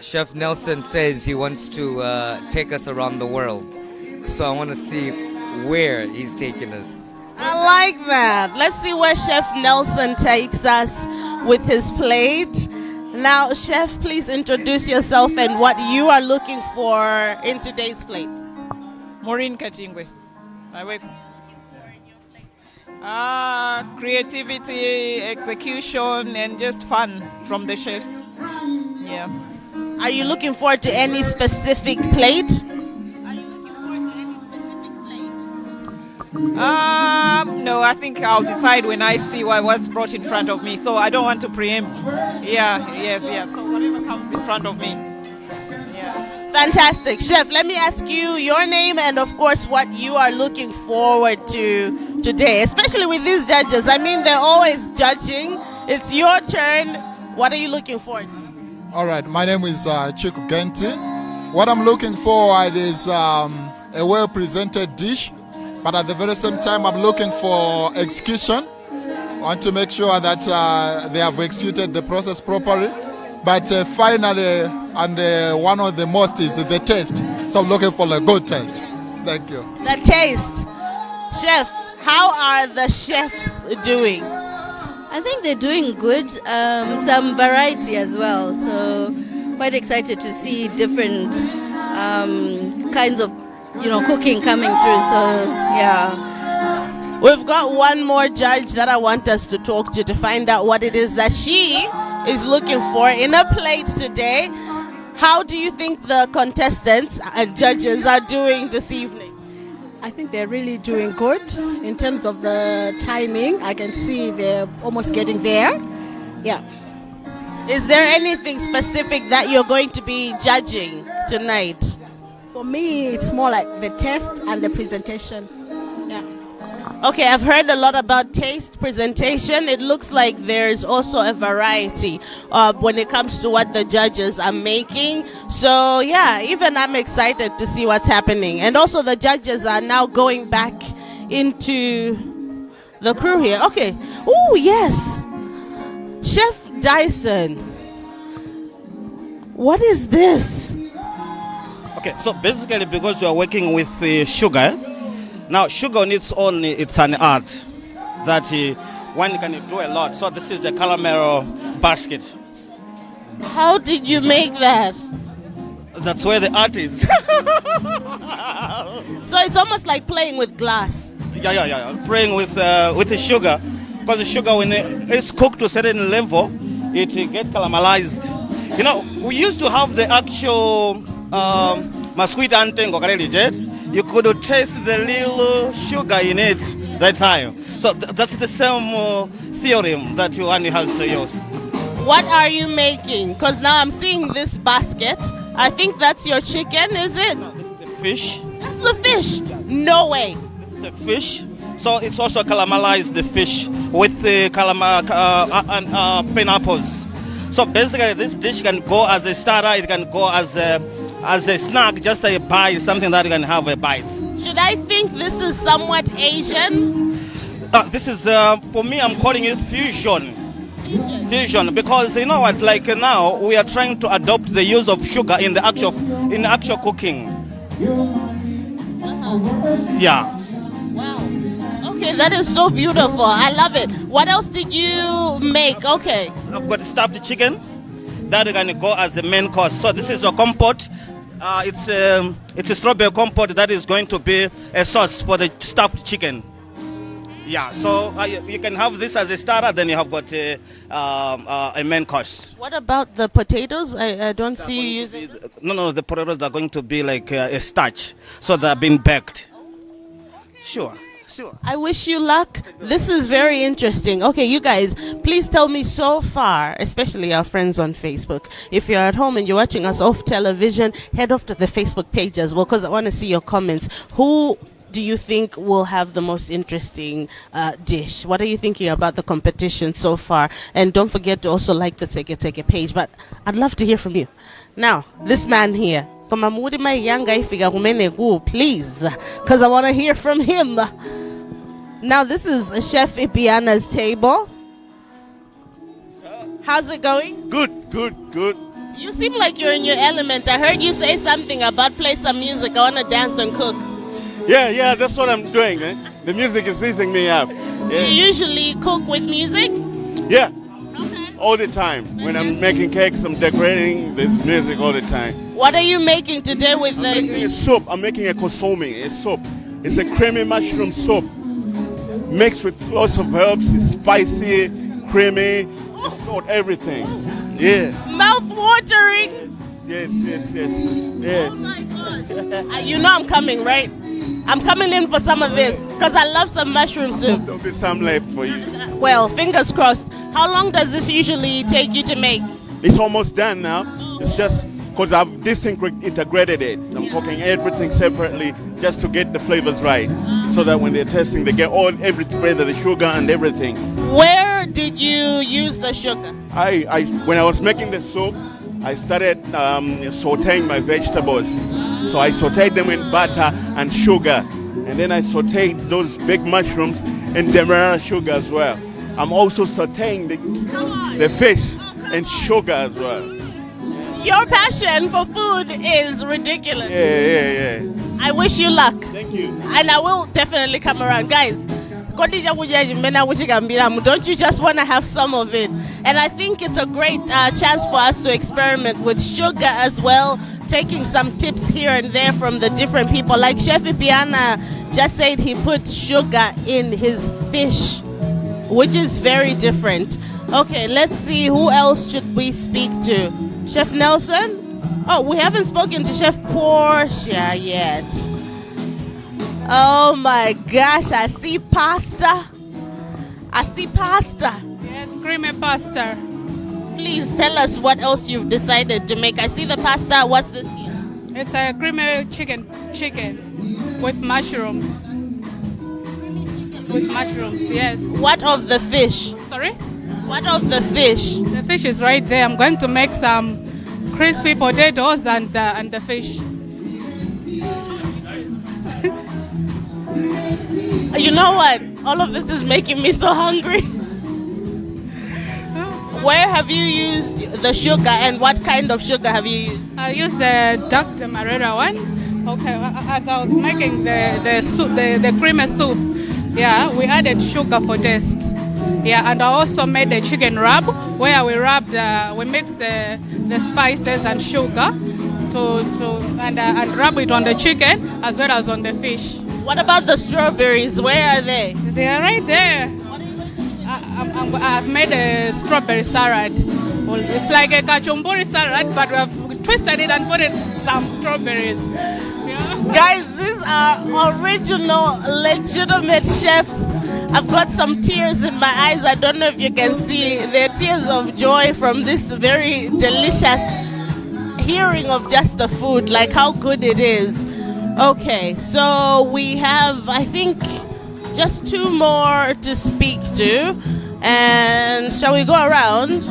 O: Chef Nelson says he wants to take us around the world, so I want to see where he's taking us.
D: I like that. Let's see where Chef Nelson takes us with his plate. Now, Chef, please introduce yourself and what you are looking for in today's plate.
P: Maureen Kachingwe. I work. Creativity, execution, and just fun from the chefs. Yeah.
D: Are you looking forward to any specific plate?
P: No, I think I'll decide when I see what's brought in front of me. So I don't want to preempt. Yes. So whatever comes in front of me. Yeah.
D: Fantastic. Chef, let me ask you your name and, of course, what you are looking forward to today, especially with these judges. I mean, they're always judging. It's your turn. What are you looking forward to?
N: All right, my name is Chiku Genti. What I'm looking forward is a well-presented dish, but at the very same time, I'm looking for execution. I want to make sure that they have executed the process properly. But finally, and one of the most is the taste. So I'm looking for a good taste. Thank you.
D: The taste. Chef, how are the chefs doing?
Q: I think they're doing good. Some variety as well. So quite excited to see different kinds of, cooking coming through. So yeah.
D: We've got one more judge that I want us to talk to find out what it is that she is looking for in a plate today. How do you think the contestants and judges are doing this evening?
R: I think they're really doing good in terms of the timing. I can see they're almost getting there. Yeah.
D: Is there anything specific that you're going to be judging tonight?
R: For me, it's more like the taste and the presentation. Yeah.
D: Okay, I've heard a lot about taste, presentation. It looks like there's also a variety when it comes to what the judges are making. So yeah, even I'm excited to see what's happening. And also the judges are now going back into the crew here. Okay. Oh, yes. Chef Dyson. What is this?
S: Okay, so basically because we are working with sugar, now sugar on its own, it's an art that one can do a lot. So this is a caramel basket.
D: How did you make that?
S: That's where the art is.
D: So it's almost like playing with glass.
S: Yeah. Playing with the sugar. Because the sugar, when it's cooked to a certain level, it gets caramelized. You know, we used to have the actual masquita antengo jet. You could taste the little sugar in it that time. So that's the same theorem that one has to use.
D: What are you making? Because now I'm seeing this basket. I think that's your chicken, is it?
S: No, this is the fish.
D: That's the fish? No way.
S: This is the fish. So it's also caramelized the fish with the pineapples. So basically this dish can go as a starter, it can go as a snack, just a bite, something that you can have a bite.
D: Should I think this is somewhat Asian?
S: This is, for me, I'm calling it fusion. Fusion, because you know what, like now we are trying to adopt the use of sugar in the actual cooking. Yeah.
D: Wow. Okay, that is so beautiful. I love it. What else did you make? Okay.
S: I've got stuffed chicken. That is going to go as the main course. So this is a compote. It's a strawberry compote that is going to be a sauce for the stuffed chicken. Yeah, so you can have this as a starter, then you have got a main course.
D: What about the potatoes? I don't see you using them.
S: No, the potatoes are going to be like a starch. So they're being baked. Sure.
D: I wish you luck. This is very interesting. Okay, you guys, please tell me so far, especially our friends on Facebook. If you're at home and you're watching us off television, head off to the Facebook page as well, because I want to see your comments. Who do you think will have the most interesting dish? What are you thinking about the competition so far? And don't forget to also like the Tseketseke page. But I'd love to hear from you. Now, this man here. Please, because I want to hear from him. Now, this is Chef Ipiana's table. How's it going?
T: Good.
D: You seem like you're in your element. I heard you say something about play some music. I want to dance and cook.
T: Yeah, that's what I'm doing. The music is easing me up. Yeah.
D: You usually cook with music?
T: Yeah. All the time. When I'm making cakes, I'm decorating, there's music all the time.
D: What are you making today with
T: I'm making a soup. I'm making a kosomi, a soup. It's a creamy mushroom soup. Mixed with lots of herbs. It's spicy, creamy. It's got everything. Yeah.
D: Mouth-watering.
T: Yes. Yeah.
D: Oh my gosh. You know I'm coming, right? I'm coming in for some of this because I love some mushroom soup.
T: There'll be some left for you.
D: Well, fingers crossed. How long does this usually take you to make?
T: It's almost done now. It's just because I've disintegrated it. I'm cooking everything separately just to get the flavors right, so that when they're testing, they get every flavor, the sugar and everything.
D: Where did you use the sugar?
T: When I was making the soup, I started sauteing my vegetables. So I sauteed them in butter and sugar, and then I sauteed those big mushrooms in demerara sugar as well. I'm also sauteing the fish in sugar as well.
D: Your passion for food is ridiculous.
T: Yeah.
D: I wish you luck.
T: Thank you.
D: And I will definitely come around. Guys, don't you just want to have some of it? And I think it's a great chance for us to experiment with sugar as well, taking some tips here and there from the different people. Like Chef Ipiana just said he put sugar in his fish, which is very different. Okay, let's see, who else should we speak to? Chef Nelson? Oh, we haven't spoken to Chef Portia yet. Oh my gosh, I see pasta. I see pasta.
U: Yes, creamy pasta.
D: Please tell us what else you've decided to make. I see the pasta. What's this here?
U: It's a creamy chicken with mushrooms. With mushrooms, yes.
D: What of the fish?
U: Sorry?
D: What of the fish?
U: The fish is right there. I'm going to make some crispy potatoes and the fish.
D: You know what? All of this is making me so hungry. Where have you used the sugar and what kind of sugar have you used?
U: I used the dark demerara one. Okay, as I was making the soup, the creamy soup, yeah, we added sugar for taste. Yeah, and I also made the chicken rub where we mix the spices and sugar and rub it on the chicken as well as on the fish.
D: What about the strawberries? Where are they?
U: They are right there. I've made a strawberry salad. Well, it's like a kachumburi salad, but we have twisted it and put in some strawberries. Yeah.
D: Guys, these are original, legitimate chefs. I've got some tears in my eyes. I don't know if you can see. They're tears of joy from this very delicious hearing of just the food, like how good it is. Okay, so we have, I think, just 2 more to speak to. And shall we go around?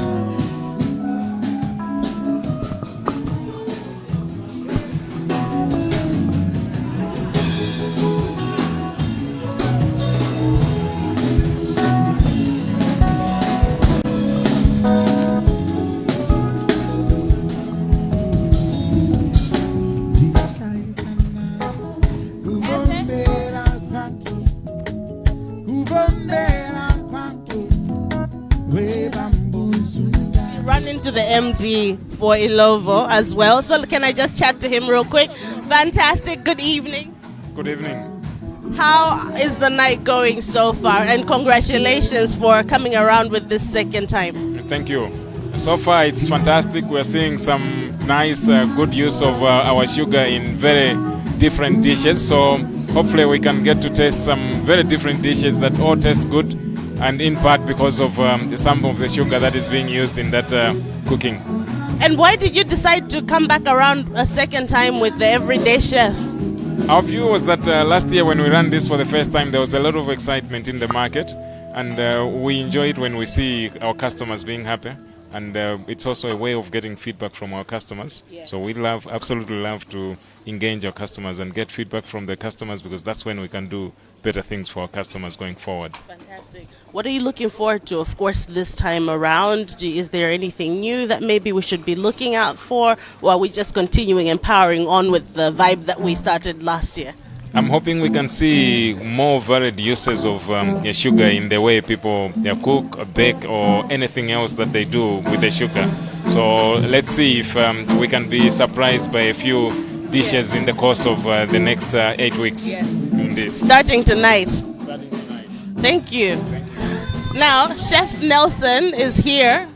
D: Run into the MD for Illovo as well. So can I just chat to him real quick? Fantastic. Good evening.
V: Good evening.
D: How is the night going so far? And congratulations for coming around with this second time.
V: Thank you. So far it's fantastic. We're seeing some nice, good use of our sugar in very different dishes. So hopefully we can get to taste some very different dishes that all taste good, and in part because of some of the sugar that is being used in that cooking.
D: And why did you decide to come back around a second time with the Everyday Chef?
V: Our view was that last year when we ran this for the first time, there was a lot of excitement in the market, and we enjoy it when we see our customers being happy. And it's also a way of getting feedback from our customers. Yes. So we absolutely love to engage our customers and get feedback from the customers, because that's when we can do better things for our customers going forward.
D: Fantastic. What are you looking forward to, of course, this time around? Is there anything new that maybe we should be looking out for, or are we just continuing empowering on with the vibe that we started last year?
V: I'm hoping we can see more varied uses of sugar in the way people cook, or bake, or anything else that they do with the sugar. So let's see if we can be surprised by a few dishes in the course of the next 8 weeks.
D: Yes.
V: Indeed.
D: Starting tonight. Thank you. Now, Chef Nelson is here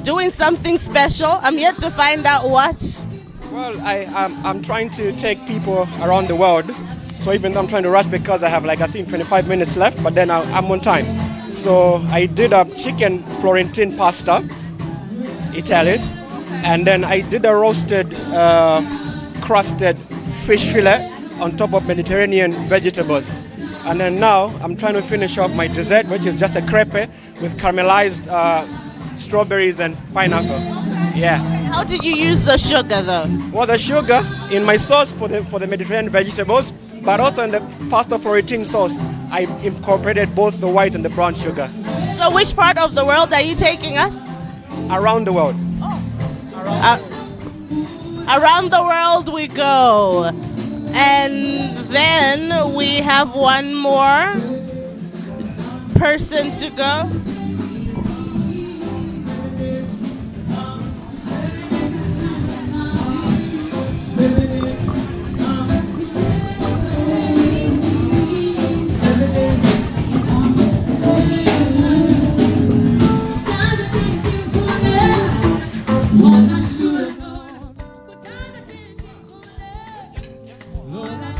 D: doing something special. I'm yet to find out what.
W: Well, I'm trying to take people around the world. So even though I'm trying to rush because I have I think 25 minutes left, but then I'm on time. So I did a chicken Florentine pasta, Italian, and then I did a roasted crusted fish fillet on top of Mediterranean vegetables. And then now I'm trying to finish off my dessert, which is just a crepe with caramelized strawberries and pineapple. Yeah.
D: How did you use the sugar though?
W: Well, the sugar in my sauce for the Mediterranean vegetables, but also in the pasta Florentine sauce, I incorporated both the white and the brown sugar.
D: So which part of the world are you taking us?
W: Around the world.
D: Around the world we go. And then we have one more person to go.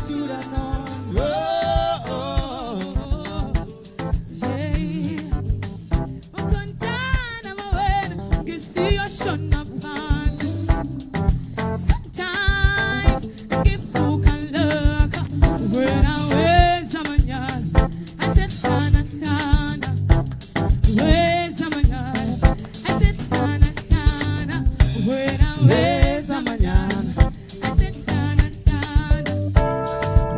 I: should have known. Yeah. Wakantana mawena, kisiyo shona phansi. Sometimes ngifuka loka, wena weza manyala. I said hlana hlana, weza manyala. I said hlana hlana, wena weza manyala. I said hlana hlana,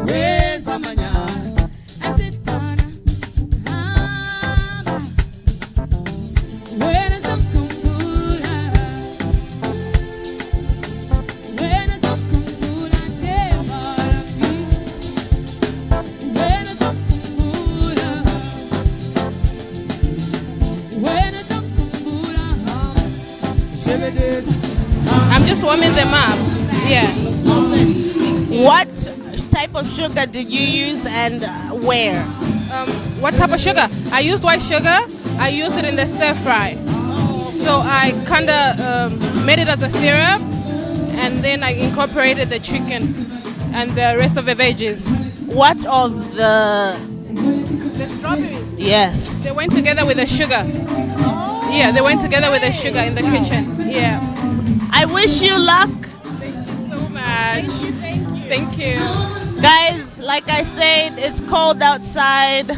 I: weza manyala. I said hlana hlana, wena samkumbula, wena samkumbula njemala phi, wena samkumbula, wena samkumbula.
J: 7 days.
D: I'm just warming them up. Yeah. What type of sugar did you use and where?
U: What type of sugar? I used white sugar. I used it in the stir fry. So I kind of made it as a syrup, and then I incorporated the chicken and the rest of the veggies.
D: What of the
U: strawberries?
D: Yes.
U: They went together with the sugar. Yeah, they went together with the sugar in the kitchen. Yeah.
D: I wish you luck.
U: Thank you so much. Thank you.
D: Guys, like I said, it's cold outside,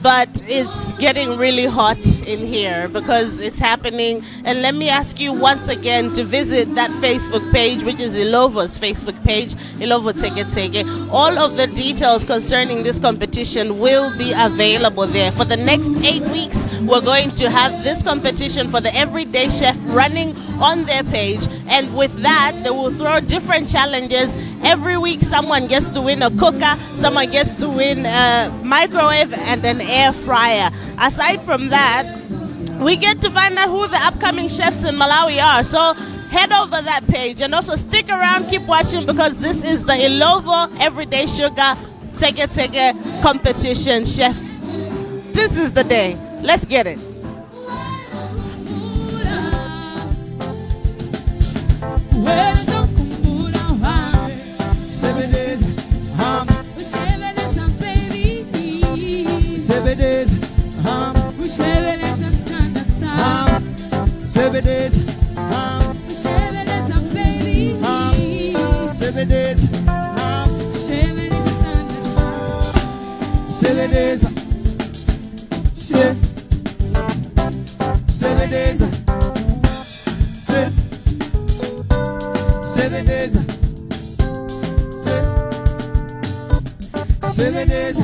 D: but it's getting really hot in here because it's happening. And let me ask you once again to visit that Facebook page, which is Illovo's Facebook page, Illovo Tseketseke. All of the details concerning this competition will be available there. For the next 8 weeks, we're going to have this competition for the everyday chef running on their page. And with that, they will throw different challenges. Every week, someone gets to win a cooker, someone gets to win a microwave and an air fryer. Aside from that, we get to find out who the upcoming chefs in Malawi are. So head over that page and also stick around, keep watching, because this is the Illovo Everyday Sugar Tseketseke competition, chef. This is the day. Let's get it.
I: Wena samkumbula,
J: 7 days.
I: 7 baby.
J: 7 days.
I: We 7 stand aside.
J: 7 days.
I: We 7 baby.
J: 7 days.
I: 7 stand aside.
J: 7 days. 7 days. 7 days. 7 days.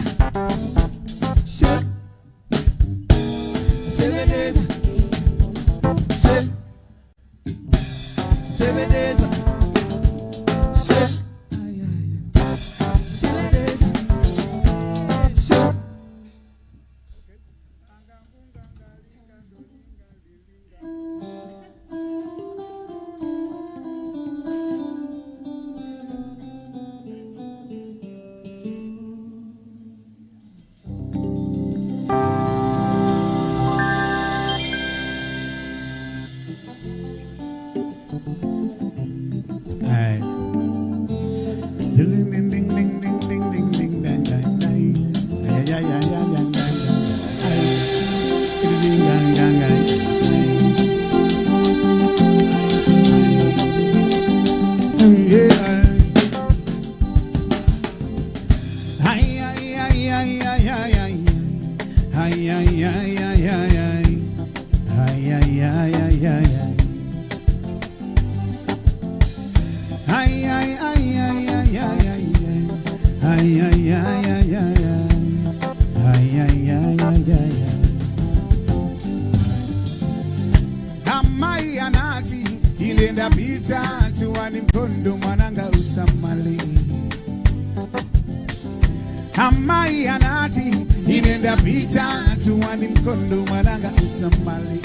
J: 7 days. 7 days. 7 days. Amai anati ilenda pita tuwani mkondo mwananga usamali. Amai anati inenda pita tuwani mkondo mwananga usamali.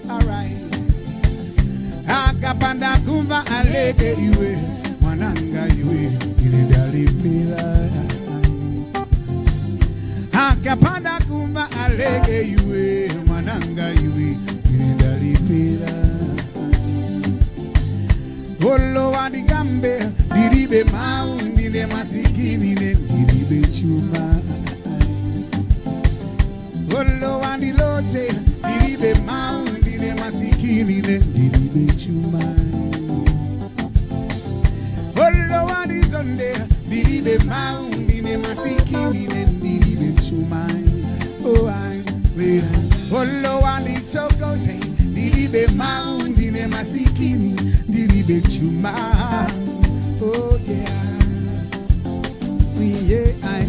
J: Alright. Akapanda kumva aleke iwe mwananga iwe inenda lipila. Akapanda kumva aleke iwe mwananga iwe inenda lipila. Olo wadigambe diribe mau ndine
A: ndine masikini ndilibe chuma. Olo wandilote ndilibe mau, ndine masikini ndilibe chuma. Olo wandizonde ndilibe mau, ndine masikini ndilibe chuma. Oh I will. Olo wanditokose ndilibe mau, ndine masikini ndilibe chuma. Oh yeah. Yeah, I.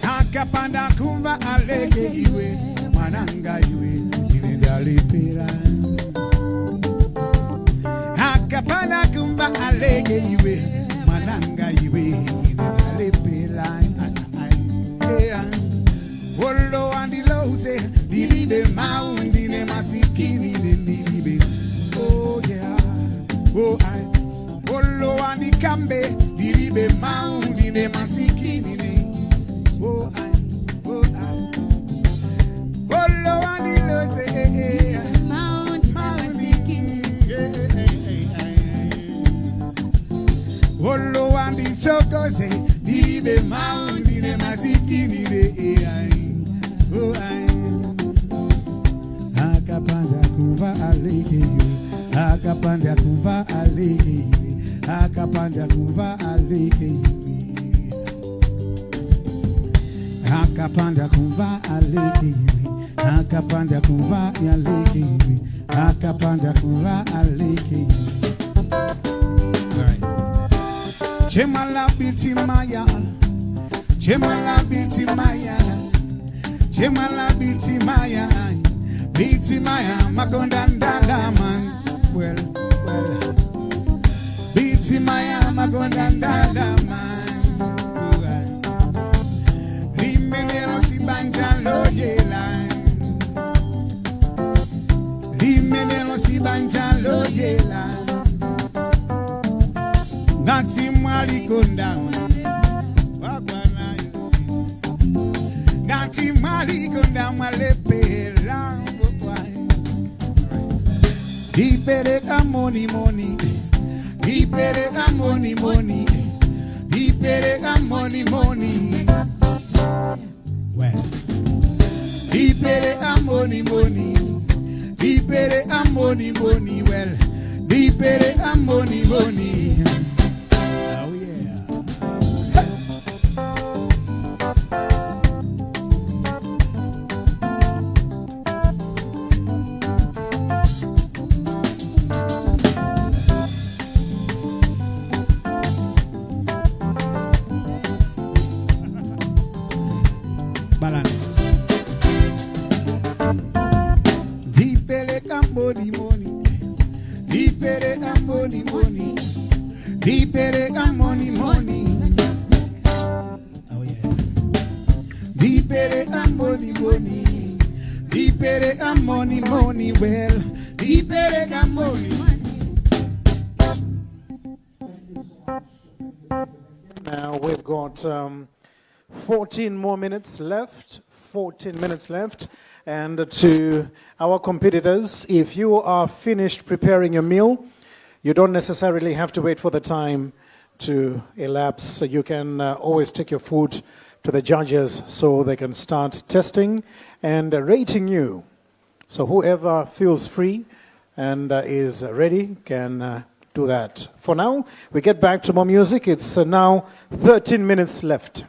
A: Akapanda kumva alege iwe, mwananga iwe, inendalipira. Akapanda kumva alege iwe, mwananga iwe, inendalipira. Olo wandilote, dilibe mau, ndine masikini, dilibe. Oh yeah, oh I. Olo wandikambe, dilibe mau, ndine masikini, oh I. Olo wandilote, Olo wanditokoze, dilibe mau, ndine masikini de oh I. Akapanda kuva alege iwe, akapanda kuva alege iwe, akapanda kuva alege iwe, akapanda kuva alege iwe, akapanda kuva alege iwe, akapanda kuva alege iwe. Chemala biti maya, chemala biti maya, chemala biti maya, makonda ndala man. Well, biti maya, makonda ndala man. Limenero si banja lojela, limenero si banja lojela. Ngati mwali konda, ngati mwali konda mwalepela. Ipereka money, ipereka money, ipereka money. Well, ipereka money, ipereka money. Well, ipereka money. Balance. Dipeleka money. Dipeleka money. Dipeleka money. Oh yeah. Dipeleka money. Dipeleka money. Well, dipeleka money.
E: Now we've got 14 more minutes left, 14 minutes left. And to our competitors, if you are finished preparing your meal, you don't necessarily have to wait for the time to elapse. So you can always take your food to the judges so they can start testing and rating you. So whoever feels free and is ready can do that. For now, we get back to more music. It's now 13 minutes left.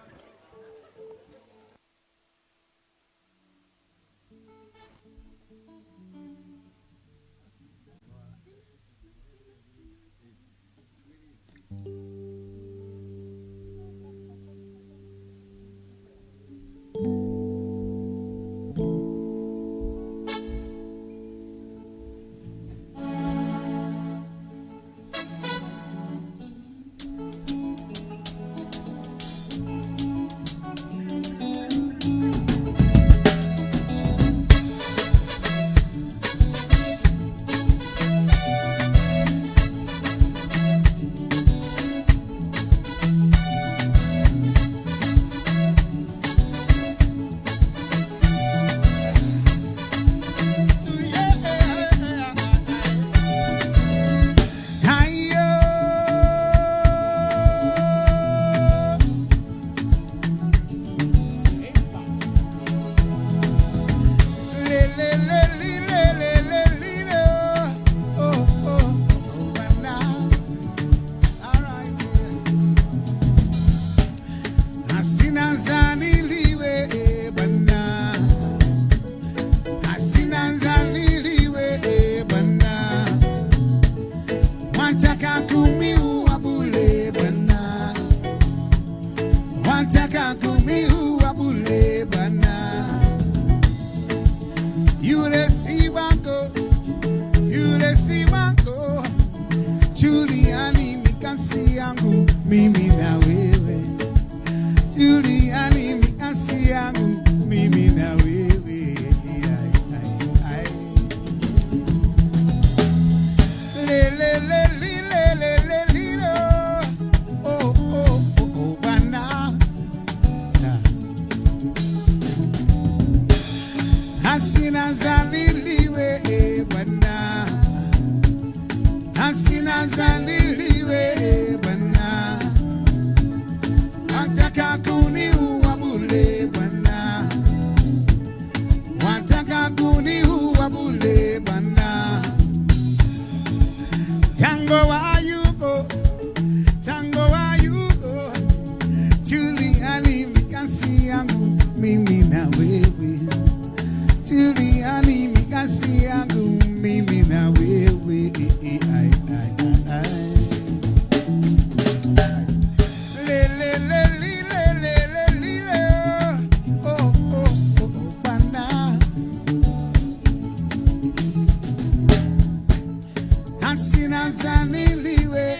A: Asina zaniliwe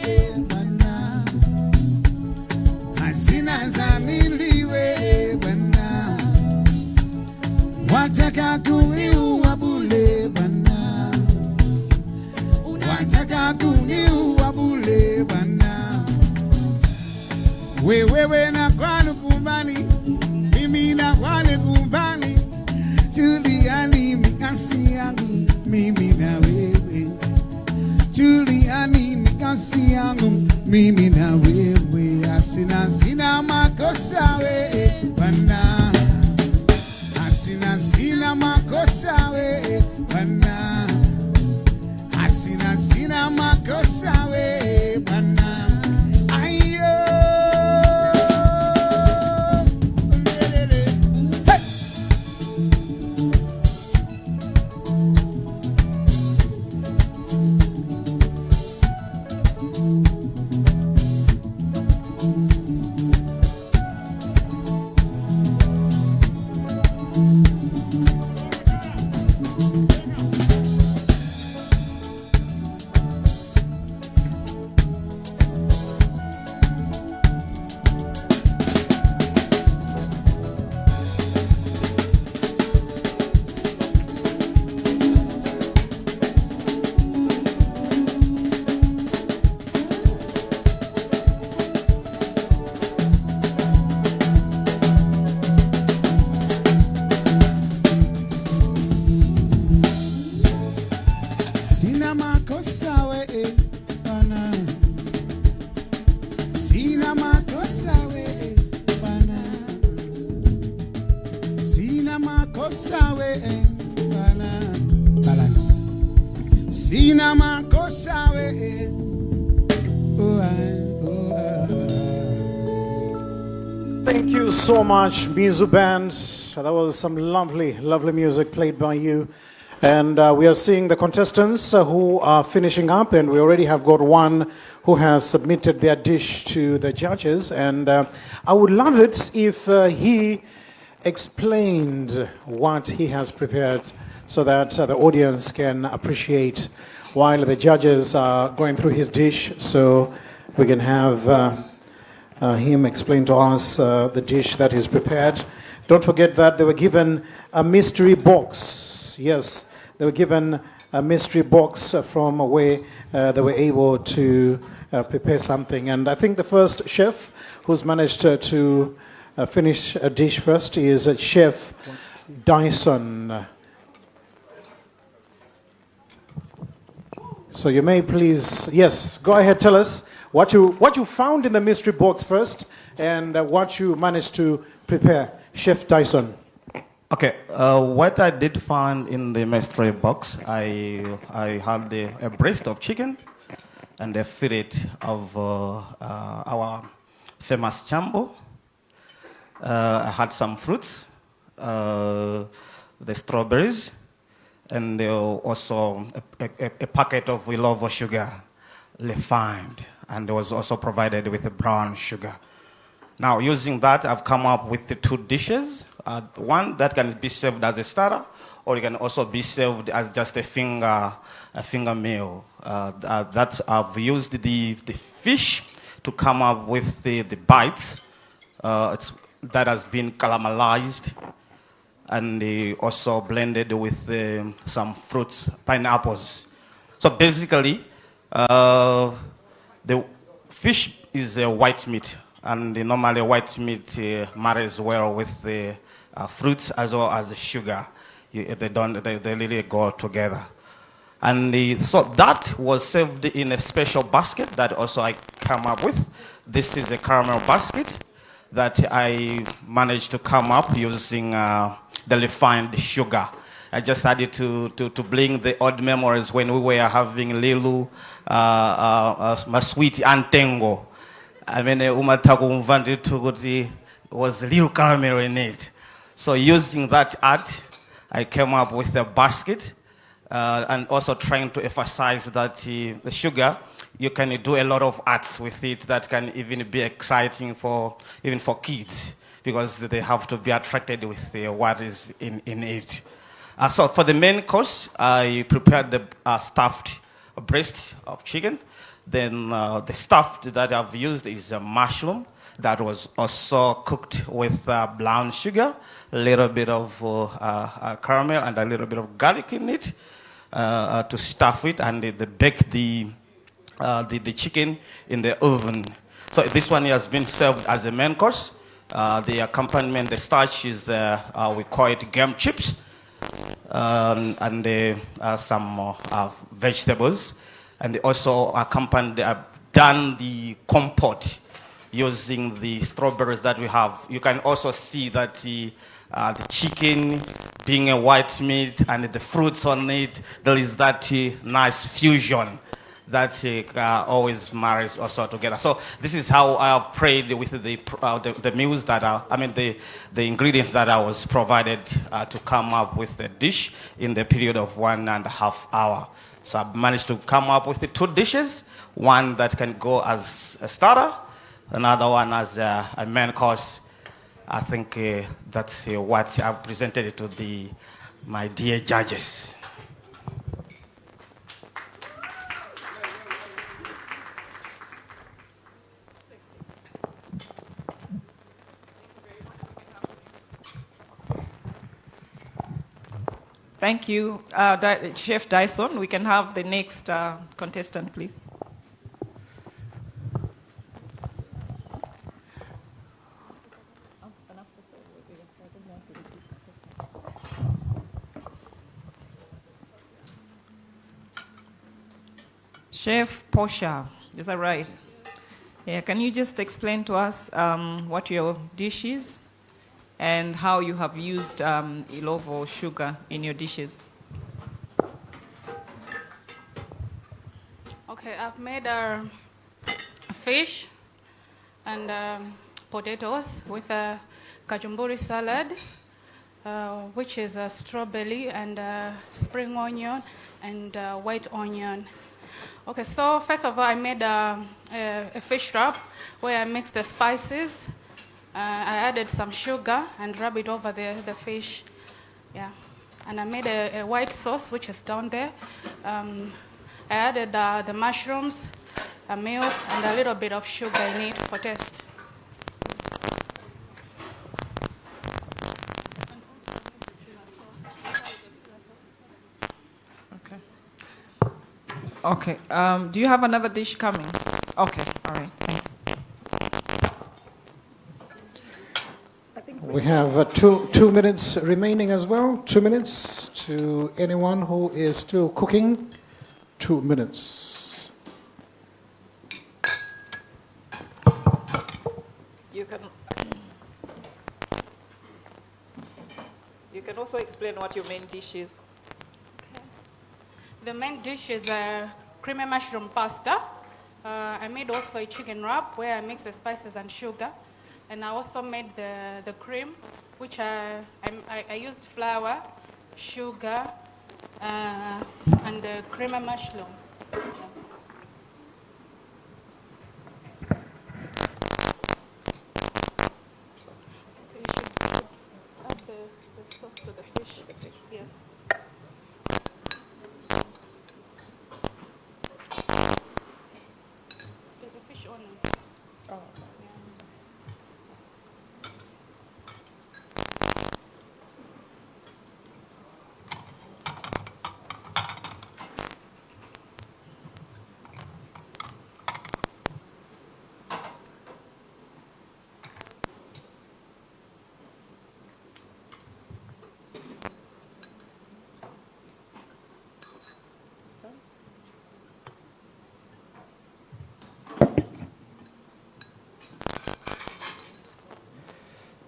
A: bana, asina zaniliwe bana, wataka kuniua bule bana, wataka kuniua bule bana. Wewe na kwanu kumbani, mimi na kwanu kumbani, Juliani mikasi yangu, mimi na wewe. Juliani mikasi yangu, mimi na wewe. Asina sina makosa we bana, asina sina makosa we bana, asina sina makosa we bana. Ayo. Sina makosa we bana, sina makosa we bana, sina makosa we bana. Balance. Sina makosa we.
E: Thank you so much, Mizu Band. That was some lovely, lovely music played by you. And we are seeing the contestants who are finishing up, and we already have got one who has submitted their dish to the judges. And I would love it if he explained what he has prepared so that the audience can appreciate while the judges are going through his dish. So we can have him explain to us the dish that he's prepared. Don't forget that they were given a mystery box. Yes, they were given a mystery box from where they were able to prepare something. And I think the first chef who's managed to finish a dish first is Chef Dyson. So you may please, yes, go ahead, tell us what you found in the mystery box first and what you managed to prepare. Chef Dyson.
S: Okay, what I did find in the mystery box, I had a breast of chicken and a fillet of our famous chambo. I had some fruits, the strawberries, and also a packet of Illovo sugar, refined, and it was also provided with a brown sugar. Now, using that, I've come up with the two dishes. One that can be served as a starter, or it can also be served as just a finger meal. That I've used the fish to come up with the bites. That has been caramelized and also blended with some fruits, pineapples. So basically, the fish is a white meat, and normally white meat marries well with the fruits as well as the sugar. They really go together. And so that was served in a special basket that also I came up with. This is a caramel basket that I managed to come up using the refined sugar. I just had it to bring the old memories when we were having Lilu, Maswiti, and Tengo. I mean, was little caramel in it. So using that art, I came up with a basket and also trying to emphasize that the sugar, you can do a lot of arts with it that can even be exciting even for kids, because they have to be attracted with what is in it. So for the main course, I prepared the stuffed breast of chicken. Then the stuff that I've used is a mushroom that was also cooked with brown sugar, a little bit of caramel, and a little bit of garlic in it to stuff it, and they bake the chicken in the oven. So this one has been served as a main course. The accompaniment, the starch is, we call it game chips, and some vegetables. And they also accompanied, done the compote using the strawberries that we have. You can also see that the chicken being a white meat and the fruits on it, there is that nice fusion that always marries also together. So this is how I have prayed with the meals that are, the ingredients that I was provided to come up with the dish in the period of 1.5 hours. So I've managed to come up with the 2 dishes, one that can go as a starter, another one as a main course. I think that's what I've presented to my dear judges.
P: Thank you, Chef Dyson. We can have the next contestant, please. Chef Portia, is that right? Yeah, can you just explain to us what your dish is and how you have used Illovo sugar in your dishes?
U: Okay, I've made a fish and potatoes with a kachumbari salad, which is a strawberry and spring onion and white onion. Okay, so first of all, I made a fish wrap where I mixed the spices. I added some sugar and rub it over the fish. Yeah, and I made a white sauce, which is down there. I added the mushrooms, milk, and a little bit of sugar in it for taste.
P: Okay. Do you have another dish coming? Okay. All right. Thanks.
E: We have 2 minutes remaining as well. 2 minutes to anyone who is still cooking. 2 minutes.
P: You can also explain what your main dish is.
U: The main dish is creamy mushroom pasta. I made also a chicken wrap where I mix the spices and sugar. And I also made the cream, which I used flour, sugar, and the creamy mushroom. Add the sauce to the fish. Yes. The fish on it. Oh.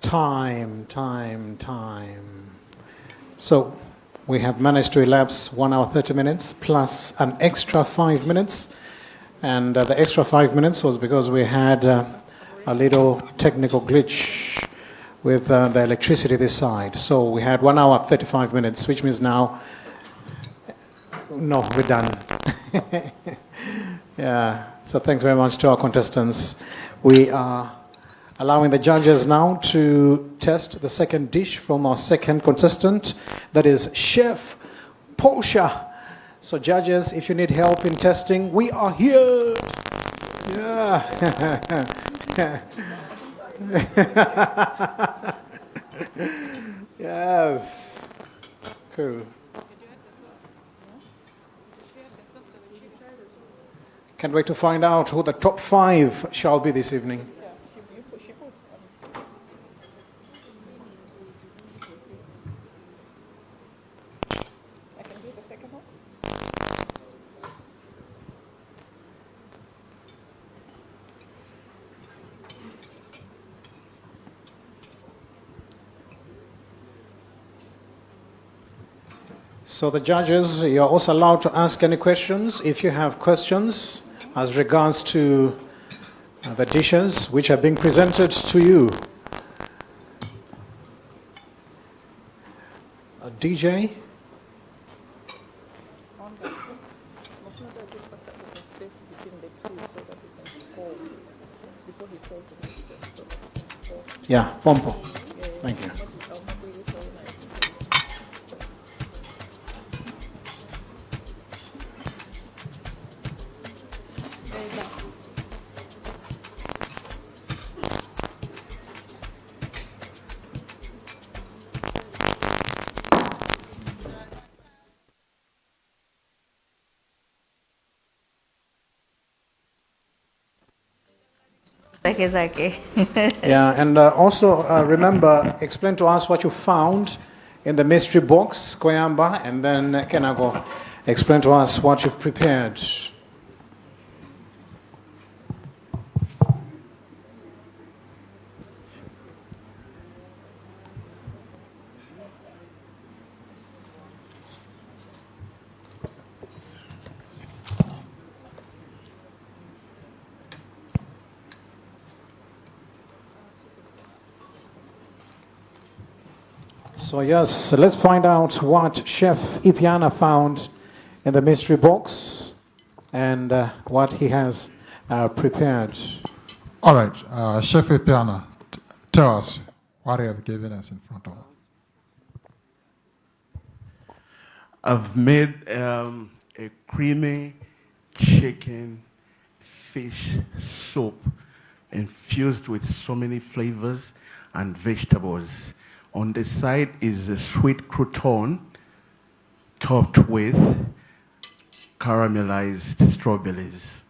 E: Time. So we have managed to elapse 1 hour 30 minutes plus an extra 5 minutes. And the extra 5 minutes was because we had a little technical glitch with the electricity this side. So we had 1 hour 35 minutes, which means now, no, we're done. Yeah, so thanks very much to our contestants. We are allowing the judges now to test the second dish from our second contestant, that is Chef Portia. So judges, if you need help in testing, we are here. Yeah. Yes. Cool. Can't wait to find out who the top 5 shall be this evening. So the judges, you're also allowed to ask any questions if you have questions as regards to the dishes which are being presented to you. A DJ? Yeah, Pompo. Thank you.
Q: Tseketseke.
E: Yeah, and also remember, explain to us what you found in the mystery box, Koyamba, and then Kenago, explain to us what you've prepared. So yes, let's find out what Chef Ipiana found in the mystery box and what he has prepared.
N: All right, Chef Ipiana, tell us what you have given us in front of us.
T: I've made a creamy chicken fish soup infused with so many flavors and vegetables. On the side is a sweet crouton topped with caramelized strawberries.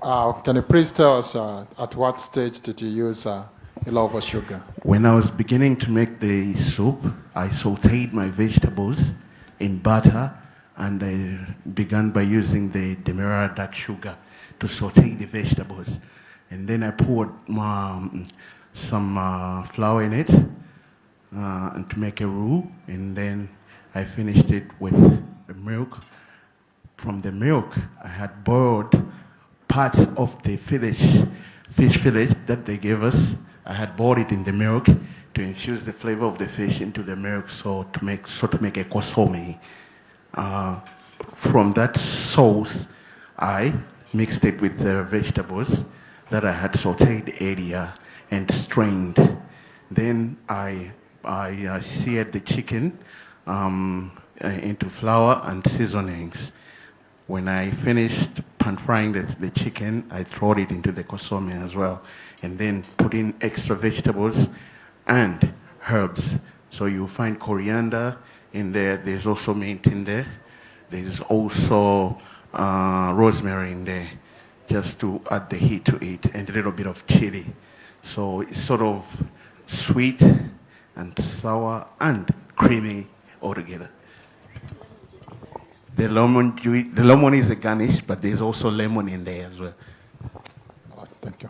N: Can you please tell us at what stage did you use Illovo sugar?
T: When I was beginning to make the soup, I sauteed my vegetables in butter, and I began by using the Demerara dark sugar to saute the vegetables. And then I poured some flour in it and to make a roux, and then I finished it with the milk. From the milk, I had boiled part of the fish fillet that they gave us. I had boiled it in the milk to infuse the flavor of the fish into the milk, so to make a kosome. From that sauce, I mixed it with the vegetables that I had sauteed earlier and strained. Then I seared the chicken into flour and seasonings. When I finished pan frying the chicken, I threw it into the kosome as well, and then put in extra vegetables and herbs. So you'll find coriander in there. There's also mint in there. There's also rosemary in there, just to add the heat to it, and a little bit of chili. So it's sort of sweet and sour and creamy altogether. The lemon is a garnish, but there's also lemon in there as well.
N: Thank you.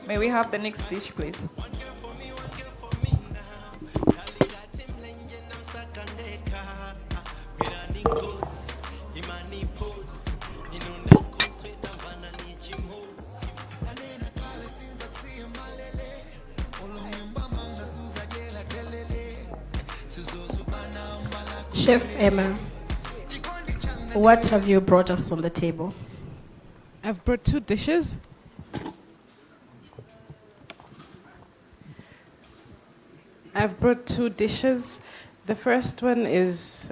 P: May we have the next dish, please?
R: Chef Emma, what have you brought us on the table?
U: I've brought 2 dishes. I've brought 2 dishes. The first one is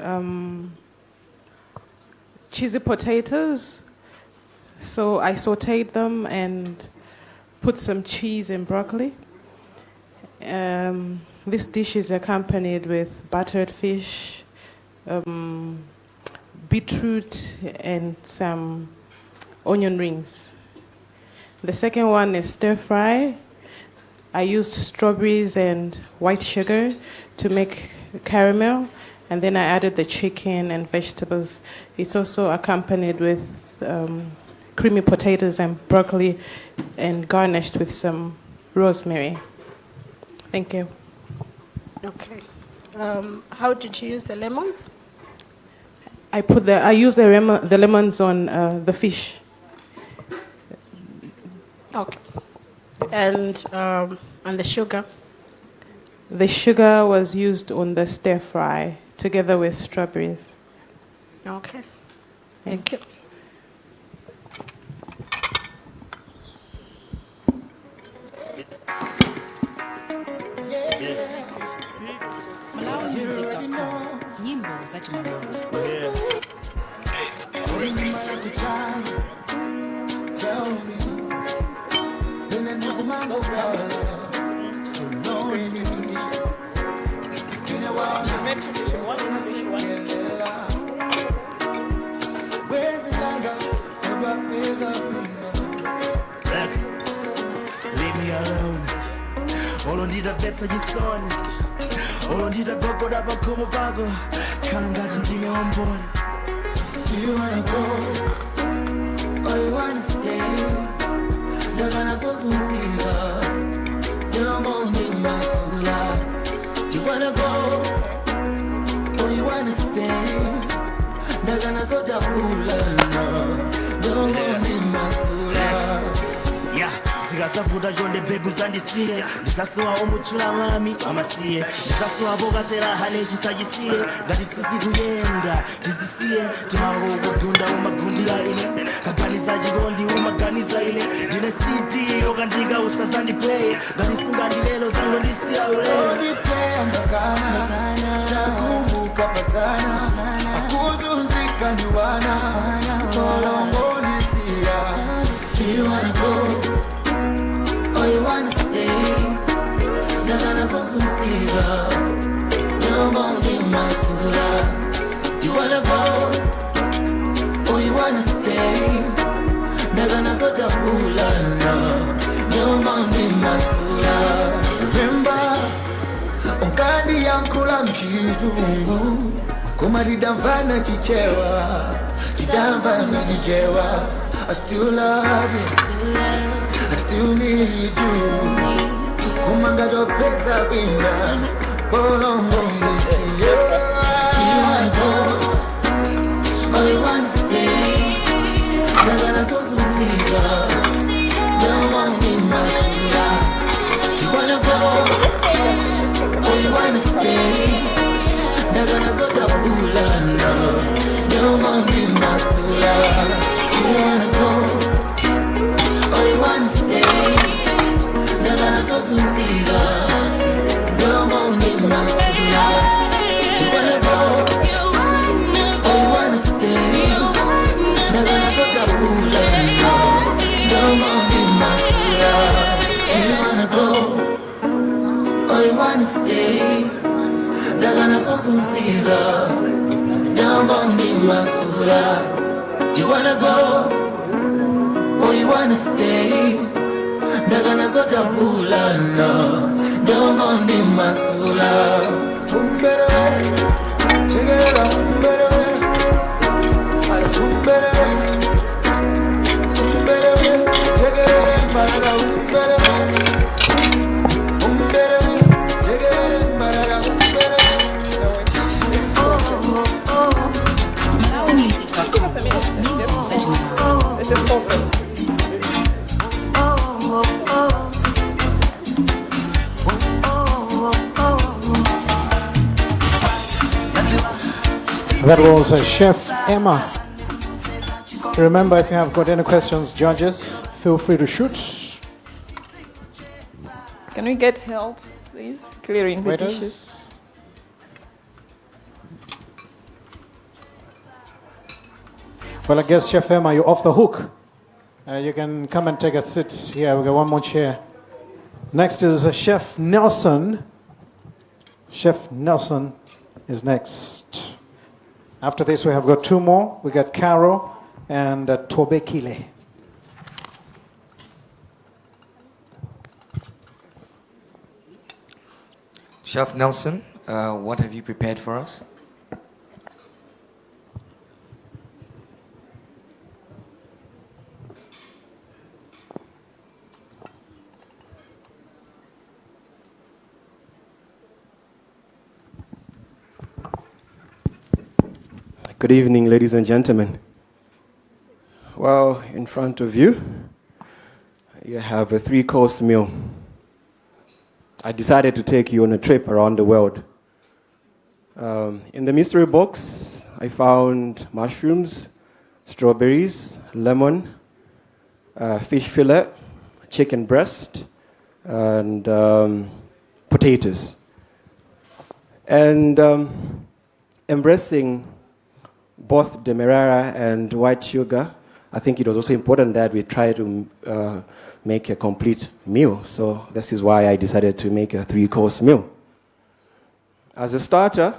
U: cheesy potatoes. So I sauteed them and put some cheese and broccoli. This dish is accompanied with buttered fish, beetroot, and some onion rings. The second one is stir fry. I used strawberries and white sugar to make caramel, and then I added the chicken and vegetables. It's also accompanied with creamy potatoes and broccoli and garnished with some rosemary. Thank you.
R: Okay. How did you use the lemons?
U: I used the lemons on the fish.
R: Okay. And the sugar?
U: The sugar was used on the stir fry together with strawberries.
R: Okay. Thank you.
J: MalawiMusic.com. Nyimbo za Malawi.
A: Tell me, when I do my so lonely. It's been a while now. Where's the land? Where's the
J: Leave me alone. All on the best of your son. All on the bubble that will come back. Can't get into me on board.
A: Do you wanna go? Or you wanna stay? They're gonna so soon see her. You're molding my soul. You wanna go? Or you wanna stay? They're gonna so double. You're molding my soul.
J: Yeah. Zikasavuda jonde bebu zandisiye Ndisasowa omuchula mwami amasiye Ndisasowa bogatera hane chisajisiye Ngati sisi kuyenda tizisiye Timawo kugunda umagundira ine Kaganiza jigondi umaganiza ine Ndine CD okandiga usazandi play Ngati sungandi lelo zango ndisiya ule
A: Ndipenda nakumbuka patana akuzunzika niwana Tolongo nisiya. Do you wanna go? Or you wanna stay? Nagana so susiga. No more masura. You wanna go? Or you wanna stay? Nagana so tabula. No more masura. Remember, ungadi yankula mchizungu. Kumaridamvana chichewa. Chidamvana chichewa. I still love you. I still need you. Kumangado pesa bina. Bolongo misi. You wanna go? Or you wanna stay? Nagana so susiga. Don't want me masura. You wanna go? Or you wanna stay? Nagana so tabula. Don't want me masura. You wanna go, or you wanna stay? Nagana so susiga. Don't want me masura. You wanna go, or you wanna stay? Nagana so tabula. Don't want me masura. You wanna go, or you wanna stay? Nagana so susiga. Don't want me masura. You wanna go, or you wanna stay? Nagana so tabula, no. Don't go ni masula.
E: That was Chef Emma. Remember, if you have got any questions, judges, feel free to shoot.
P: Can we get help, please, clearing the
E: Waiters?
P: dishes?
E: Well, I guess, Chef Emma, you're off the hook. You can come and take a seat here. We got one more chair. Next is Chef Nelson. Chef Nelson is next. After this, we have got two more. We got Caro and Tseketseke.
O: Chef Nelson, what have you prepared for us?
W: Good evening, ladies and gentlemen. Well, in front of you, you have a 3-course meal. I decided to take you on a trip around the world. In the mystery box, I found mushrooms, strawberries, lemon, fish fillet, chicken breast, and potatoes. And embracing both demerara and white sugar, I think it was also important that we try to make a complete meal. So this is why I decided to make a 3-course meal. As a starter,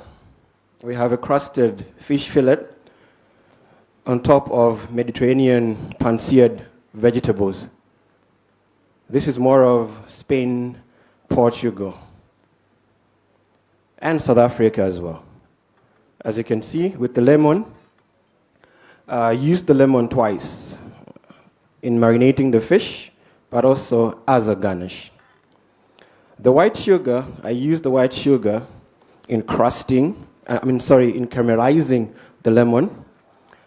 W: we have a crusted fish fillet on top of Mediterranean pan-seared vegetables. This is more of Spain, Portugal, and South Africa as well. As you can see, with the lemon, use the lemon twice in marinating the fish, but also as a garnish. The white sugar, I used the white sugar in caramelizing the lemon.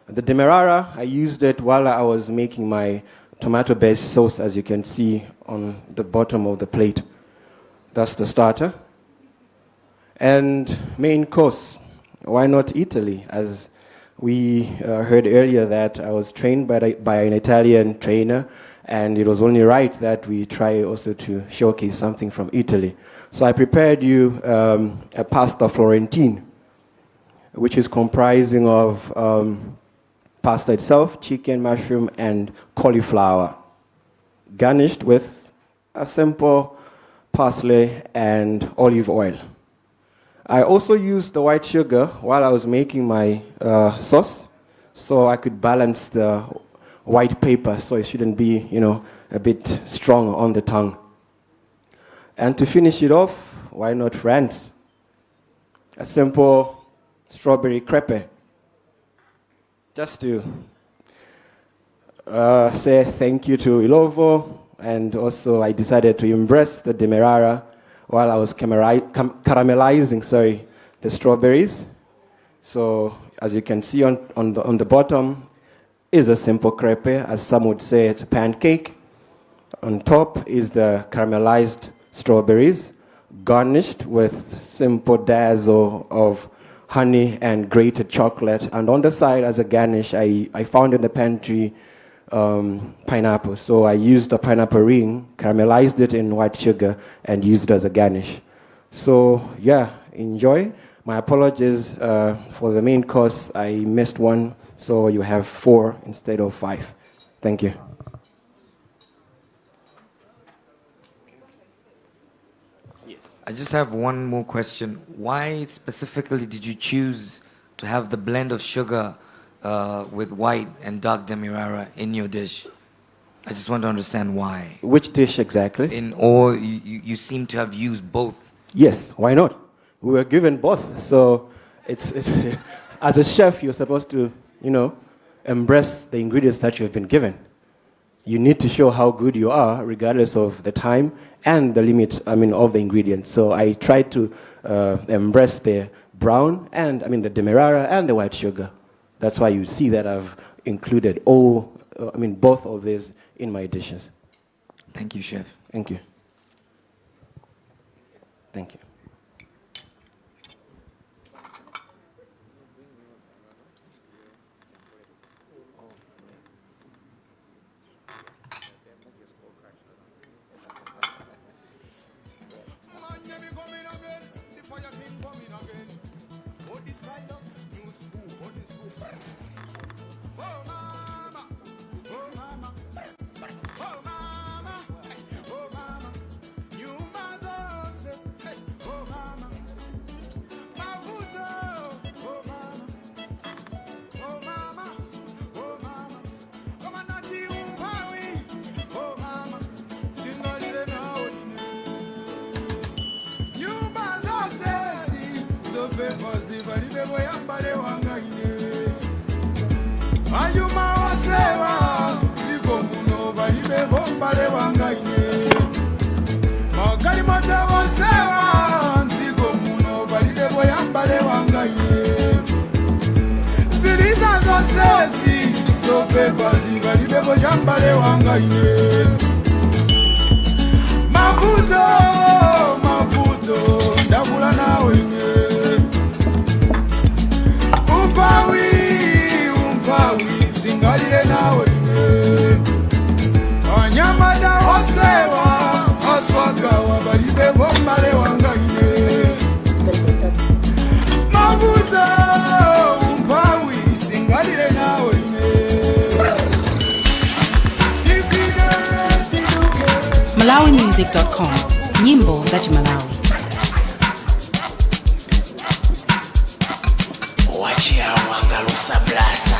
W: The demerara, I used it while I was making my tomato-based sauce, as you can see on the bottom of the plate. That's the starter. And main course, why not Italy? As we heard earlier that I was trained by an Italian trainer, and it was only right that we try also to showcase something from Italy. So I prepared you a pasta Florentine, which is comprising of pasta itself, chicken, mushroom, and cauliflower, garnished with a simple parsley and olive oil. I also used the white sugar while I was making my sauce, so I could balance the white paper so it shouldn't be, a bit strong on the tongue. And to finish it off, why not France? A simple strawberry crepe. Just to say thank you to Illovo, and also I decided to embrace the demerara while I was caramelizing the strawberries. So as you can see on the bottom is a simple crepe, as some would say it's a pancake. On top is the caramelized strawberries, garnished with simple dazzle of honey and grated chocolate. And on the side, as a garnish, I found in the pantry pineapple. So I used a pineapple ring, caramelized it in white sugar, and used it as a garnish. So yeah, enjoy. My apologies for the main course. I missed one, so you have 4 instead of 5. Thank you.
O: I just have one more question. Why specifically did you choose to have the blend of sugar with white and dark demerara in your dish? I just want to understand why.
W: Which dish exactly?
O: Or you seem to have used both.
W: Yes, why not? We were given both. So it's as a chef, you're supposed to, embrace the ingredients that you've been given. You need to show how good you are, regardless of the time and the limit, of the ingredients. So I tried to embrace the brown and, the demerara and the white sugar. That's why you see that I've included both of these in my dishes.
O: Thank you, Chef.
W: Thank you. Thank you.
A: bekozi bali beboyambale wangaine ayuma wasewa ziko muno bali bebombale wangaine magali mate wasewa ziko muno bali beboyambale wangaine siriza zosezi zobekozi bali beboyambale wangaine mafuto ndakula nawe ine umpawi singalile nawe ine anyamada wasewa aswagawa balibe bombale wanga ine mafuto umpawi singalile nawe ine
G: MalawiMusic.com. Nyimbo za Malawi.
J: Wachia wangalusa blasa.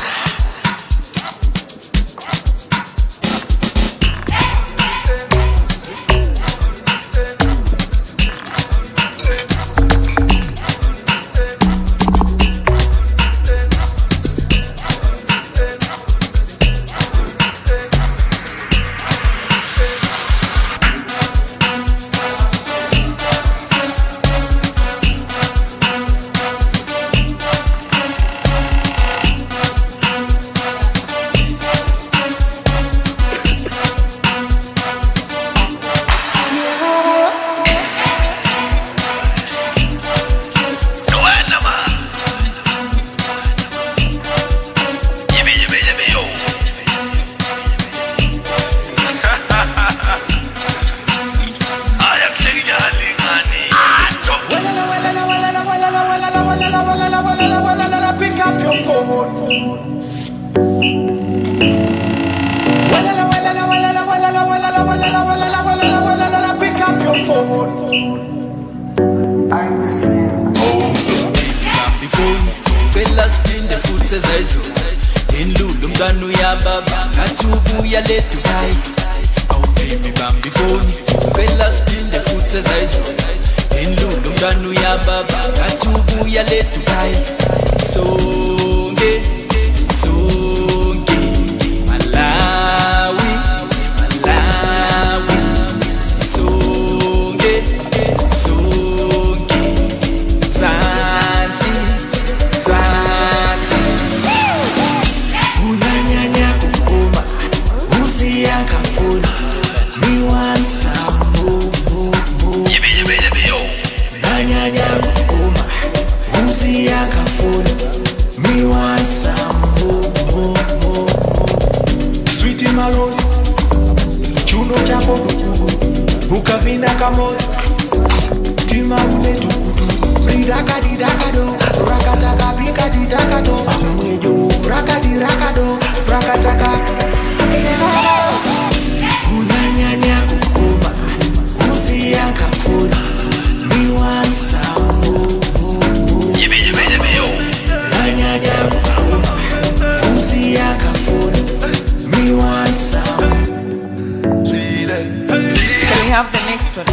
P: Can we have the next one?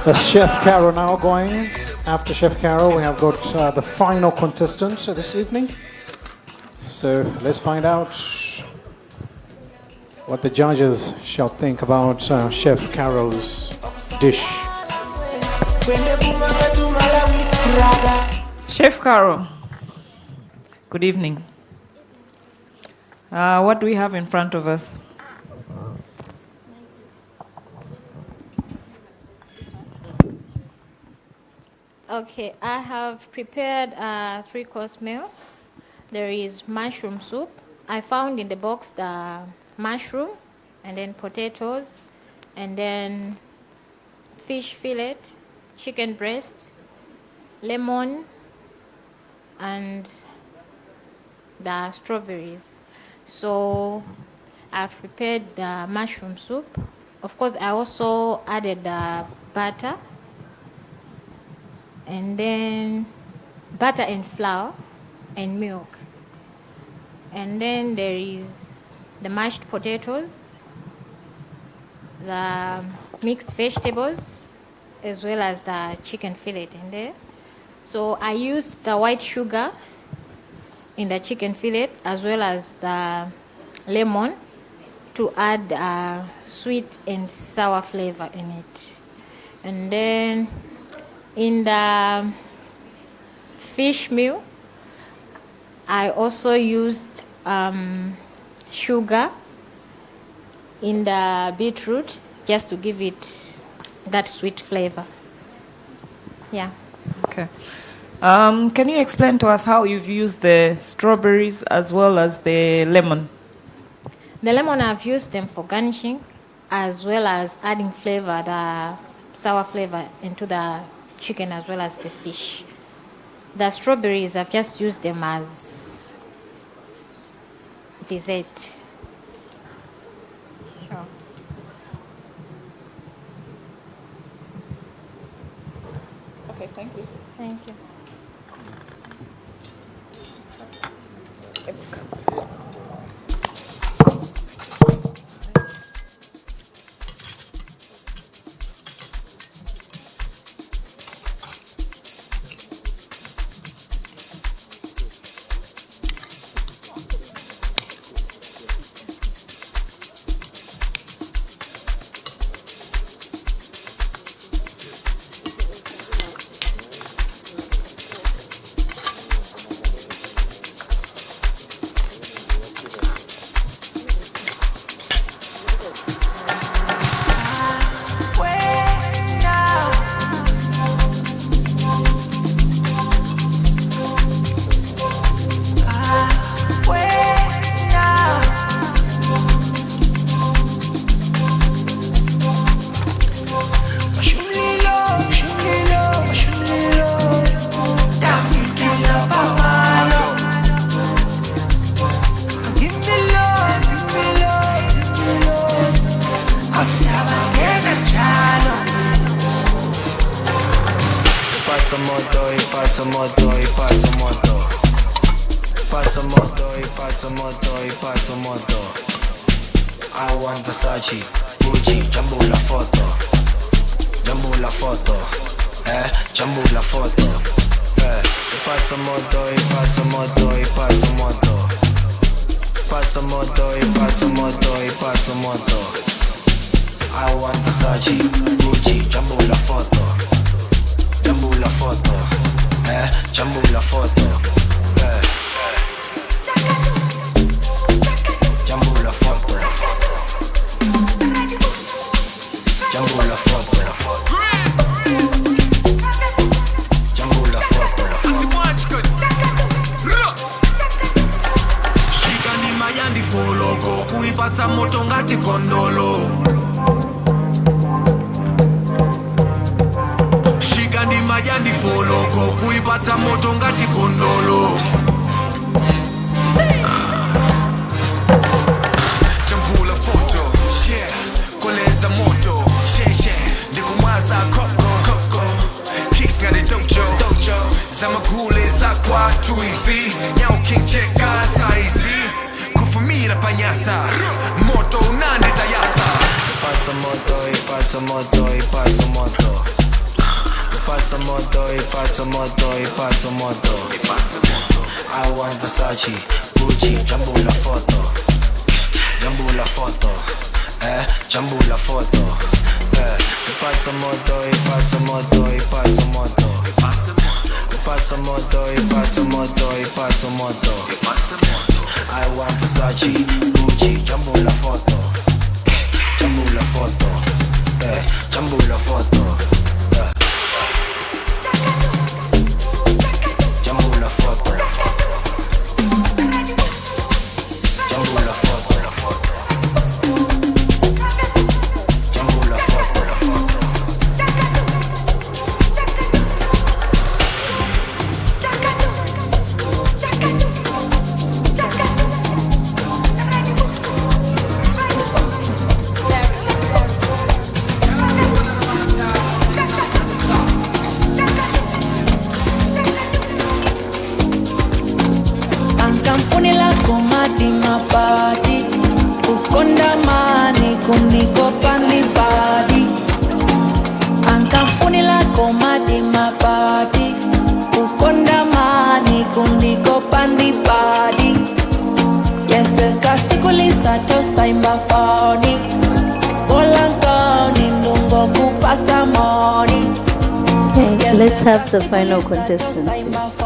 E: That's Chef Carol now going. After Chef Carol, we have got the final contestant this evening. So let's find out what the judges shall think about Chef Carol's dish.
P: Chef Carol, good evening. What do we have in front of us?
F: Okay, I have prepared a 3-course meal. There is mushroom soup. I found in the box the mushroom, and then potatoes, and then fish fillet, chicken breast, lemon, and the strawberries. So I've prepared the mushroom soup. Of course, I also added the butter, and then butter and flour and milk. And then there is the mashed potatoes, the mixed vegetables as well as the chicken fillet in there. So I used the white sugar in the chicken fillet as well as the lemon to add sweet and sour flavor in it. And then in the fish meal, I also used sugar in the beetroot just to give it that sweet flavor. Yeah.
P: Okay. Can you explain to us how you've used the strawberries as well as the lemon?
F: The lemon, I've used them for garnishing as well as adding flavor, the sour flavor into the chicken as well as the fish. The strawberries, I've just used them as dessert. Sure.
P: Okay, thank you.
F: Thank you.
J: I want Versace, Gucci, jambo la foto, jambo la foto, pazzo moto, pazzo moto, pazzo moto, pazzo moto, pazzo moto, pazzo moto. I want Versace, Gucci, jambo la foto, jambo la foto, jambo la foto, jambo la foto. Jambo la foto. Jambo la foto.
K: Shika ni mayandi foloko kuipatsa moto ngati kondolo. Shika ni mayandi foloko kuipatsa moto ngati kondolo. Jambo la foto. Yeah. Koleza moto. Ndikumaza koko kicks ngati dojo zamagule zakwa tuizi nyao kincheka saizi kufumira panyasa moto unande tayasa
J: Pazzo moto, pazzo moto, pazzo moto, pazzo moto, pazzo moto, pazzo moto. I want Versace, Gucci, jambo la foto, jambo la foto, jambo la foto. Pazzo moto, pazzo moto, pazzo moto, pazzo moto, pazzo moto, pazzo moto. I want Versace, Gucci, jambo la foto, jambo la foto, jambo la foto, jambo la foto, jambo la foto.
A: Unila komadi mapadi ukonda mani kuniko pandi padi. Yes, sikulisa to saimba foni Bolangoni nungo kupasa moni.
Q: Okay, let's have the final contestant, please.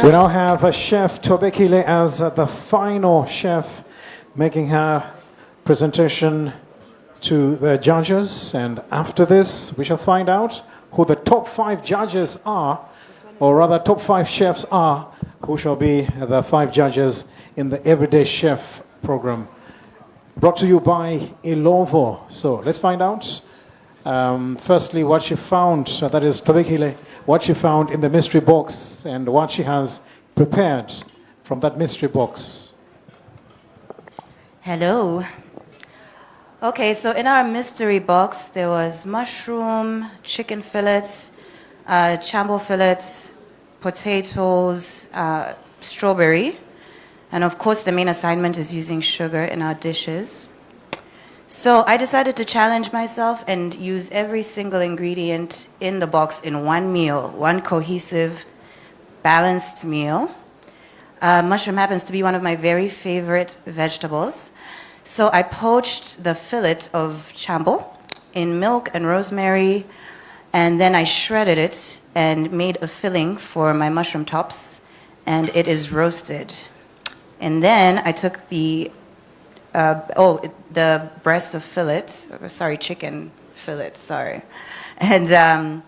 E: We now have Chef Tobekile as the final chef making her presentation to the judges, and after this we shall find out who the top 5 judges are, or rather top 5 chefs are, who shall be the 5 judges in the Everyday Chef program, brought to you by Illovo. So let's find out firstly what she found, that is Tobekile, what she found in the mystery box and what she has prepared from that mystery box.
C: Hello. Okay, so in our mystery box, there was mushroom, chicken fillets, chambo fillets, potatoes, strawberry, and of course the main assignment is using sugar in our dishes. So I decided to challenge myself and use every single ingredient in the box in one meal, one cohesive, balanced meal. Mushroom happens to be one of my very favorite vegetables. So I poached the fillet of chambo in milk and rosemary, and then I shredded it and made a filling for my mushroom tops, and it is roasted. And then I took the breast of chicken fillet, and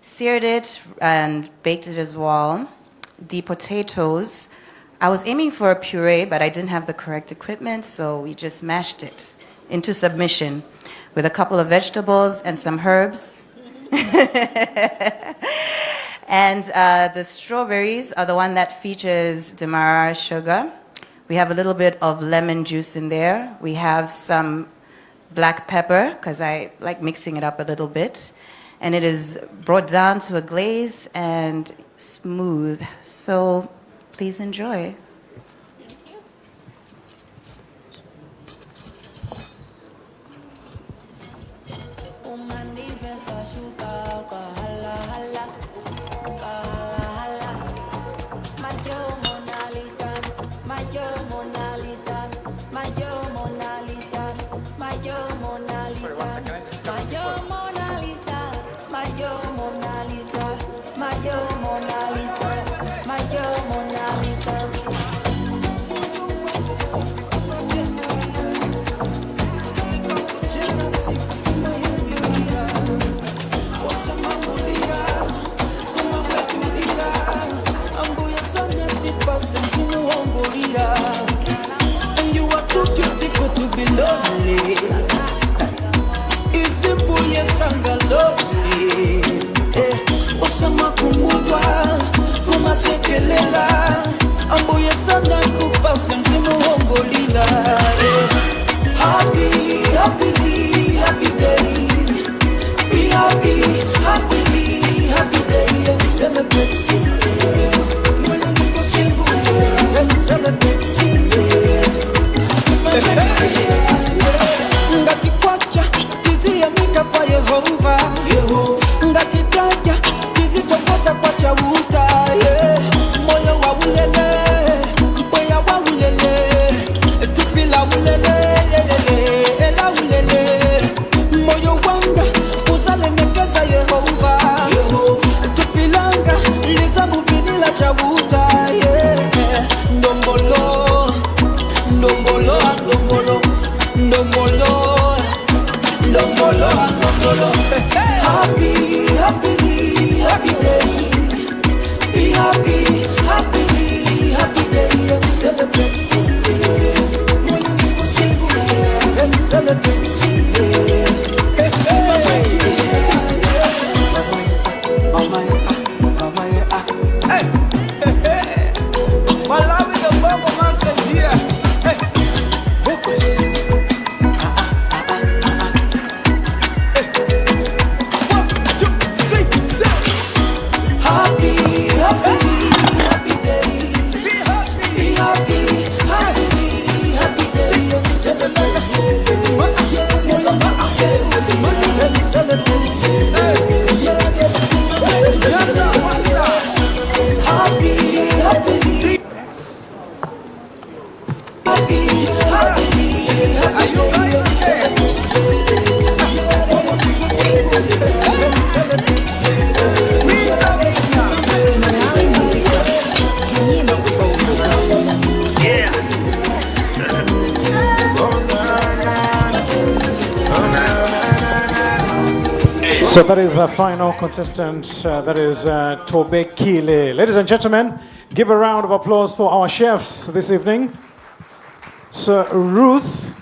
C: seared it and baked it as well. The potatoes, I was aiming for a puree, but I didn't have the correct equipment, so we just mashed it into submission with a couple of vegetables and some herbs. And the strawberries are the one that features Demerara sugar. We have a little bit of lemon juice in there. We have some black pepper, because I like mixing it up a little bit. And it is brought down to a glaze and smooth. So please enjoy.
A: And you are too beautiful to be lonely. It's simple, yes, I'm lonely. Osama kumudwa, kumasekelela. Ambuye sana kupasa mzimu wongolila. Happy, happy, happy day. Be happy, happy, happy day. Celebrate. Ngati kwacha tiziyamika kwa Yehova, ngati daja tizitokoza kwa chauta, moyo wa ulele, mboya wa ulele, tupila ulele, ela ulele, moyo wanga uzalemekeza Yehova, tupilanga lizamubinila chauta, ndombolo, ndombolo, ndombolo, ndombolo, ndombolo, ndombolo. Happy, happy, happy day. Be happy, happy, happy day. Celebrate today. Celebrate today. Malawi, the Bongo Masters here. Hey, focus. Hey. 1, 2, 3, 7. Happy, happy, happy day. Be happy, happy, happy,
E: So that is the final contestant, that is Tseketseke. Ladies and gentlemen, give a round of applause for our chefs this evening. So Ruth,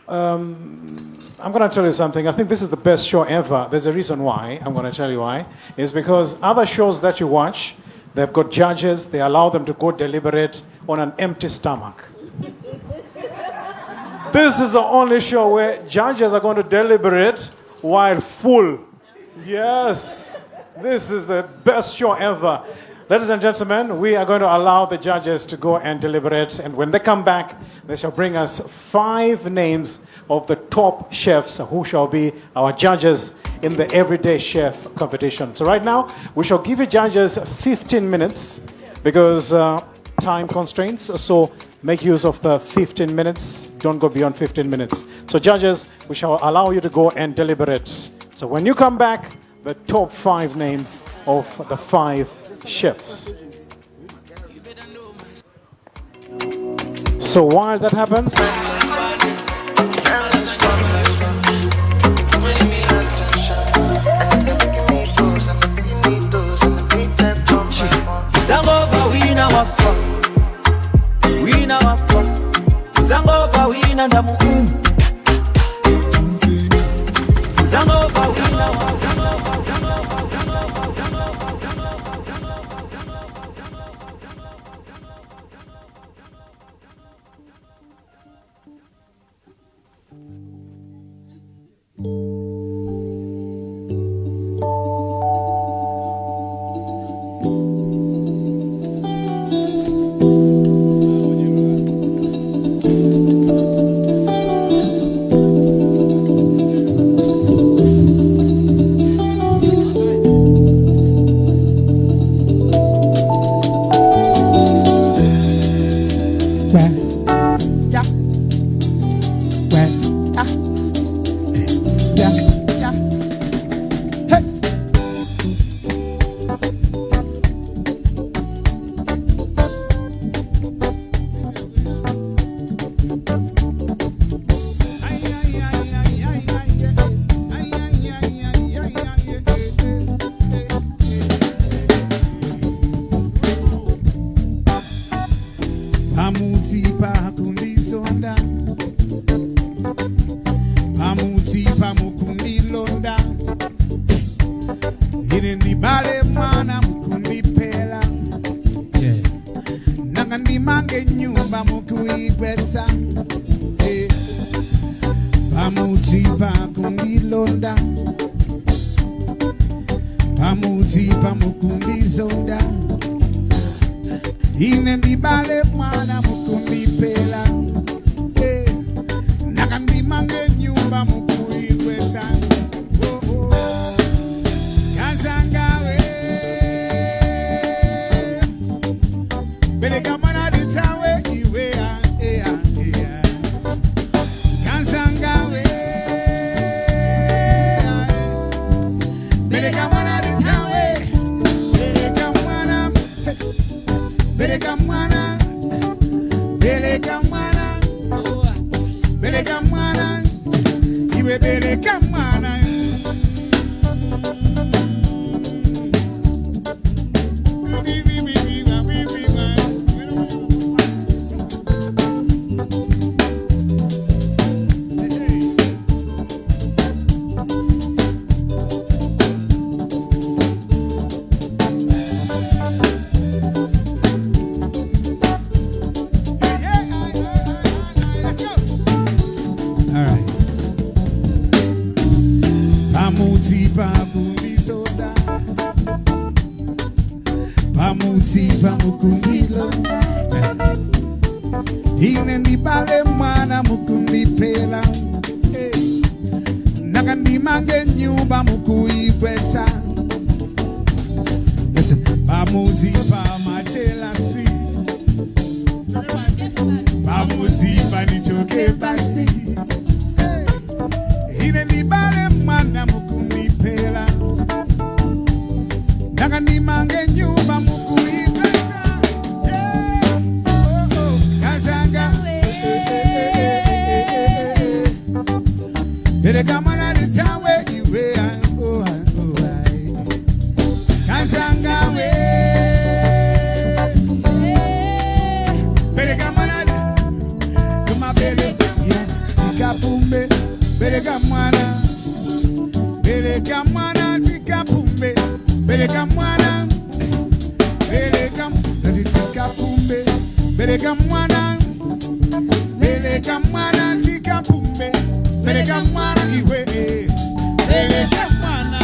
E: I'm going to tell you something. I think this is the best show ever. There's a reason why. I'm going to tell you why. It's because other shows that you watch, they've got judges. They allow them to go deliberate on an empty stomach. This is the only show where judges are going to deliberate while full. Yes, this is the best show ever. Ladies and gentlemen, we are going to allow the judges to go and deliberate, and when they come back, they shall bring us 5 names of the top chefs who shall be our judges in the Everyday Chef competition. So right now, we shall give you judges 15 minutes because time constraints, so make use of the 15 minutes. Don't go beyond 15 minutes. So judges, we shall allow you to go and deliberate. So when you come back, the top 5 names of the 5 chefs. So while that happens,
H: ndimange nyumba mukuipweta. Listen, pamuzipa machelasi, pamuzipa nichoke basi. Ine nibale mwana mukunipela, nanga ndimange nyumba mukuipweta. Kazanga Berekamana nitawe iwe Kazanga we Berekamana Kumabele Tikapumbe Berekamana Berekamana Tikapumbe Berekamana Tikapumbe Berekamana Berekamana Tikapumbe Berekamana iwe Berekamana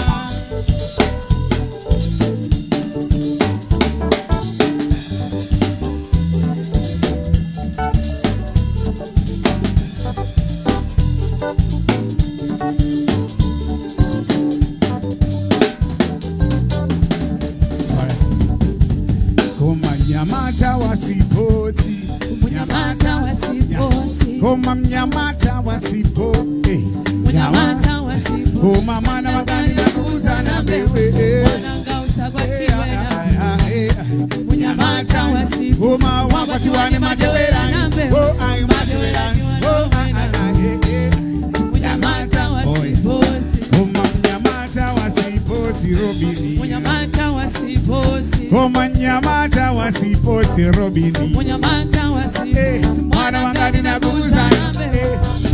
H: Mnyamata wasipoti, mnyamata wasipoti, koma mnyamata wasipo, mnyamata wasipo, koma mana magani na kuza na bewe, wanangausa kwa tiwe na mnyamata wasipo, koma wangwati wane matewera na bewe, oh ay matewera, oh ay mnyamata wasipo, koma mnyamata wasipo sirobini, mnyamata wasipo. Koma nyamata wasiposi robini, mnyamata wasiposi, mwana wangani na kuza,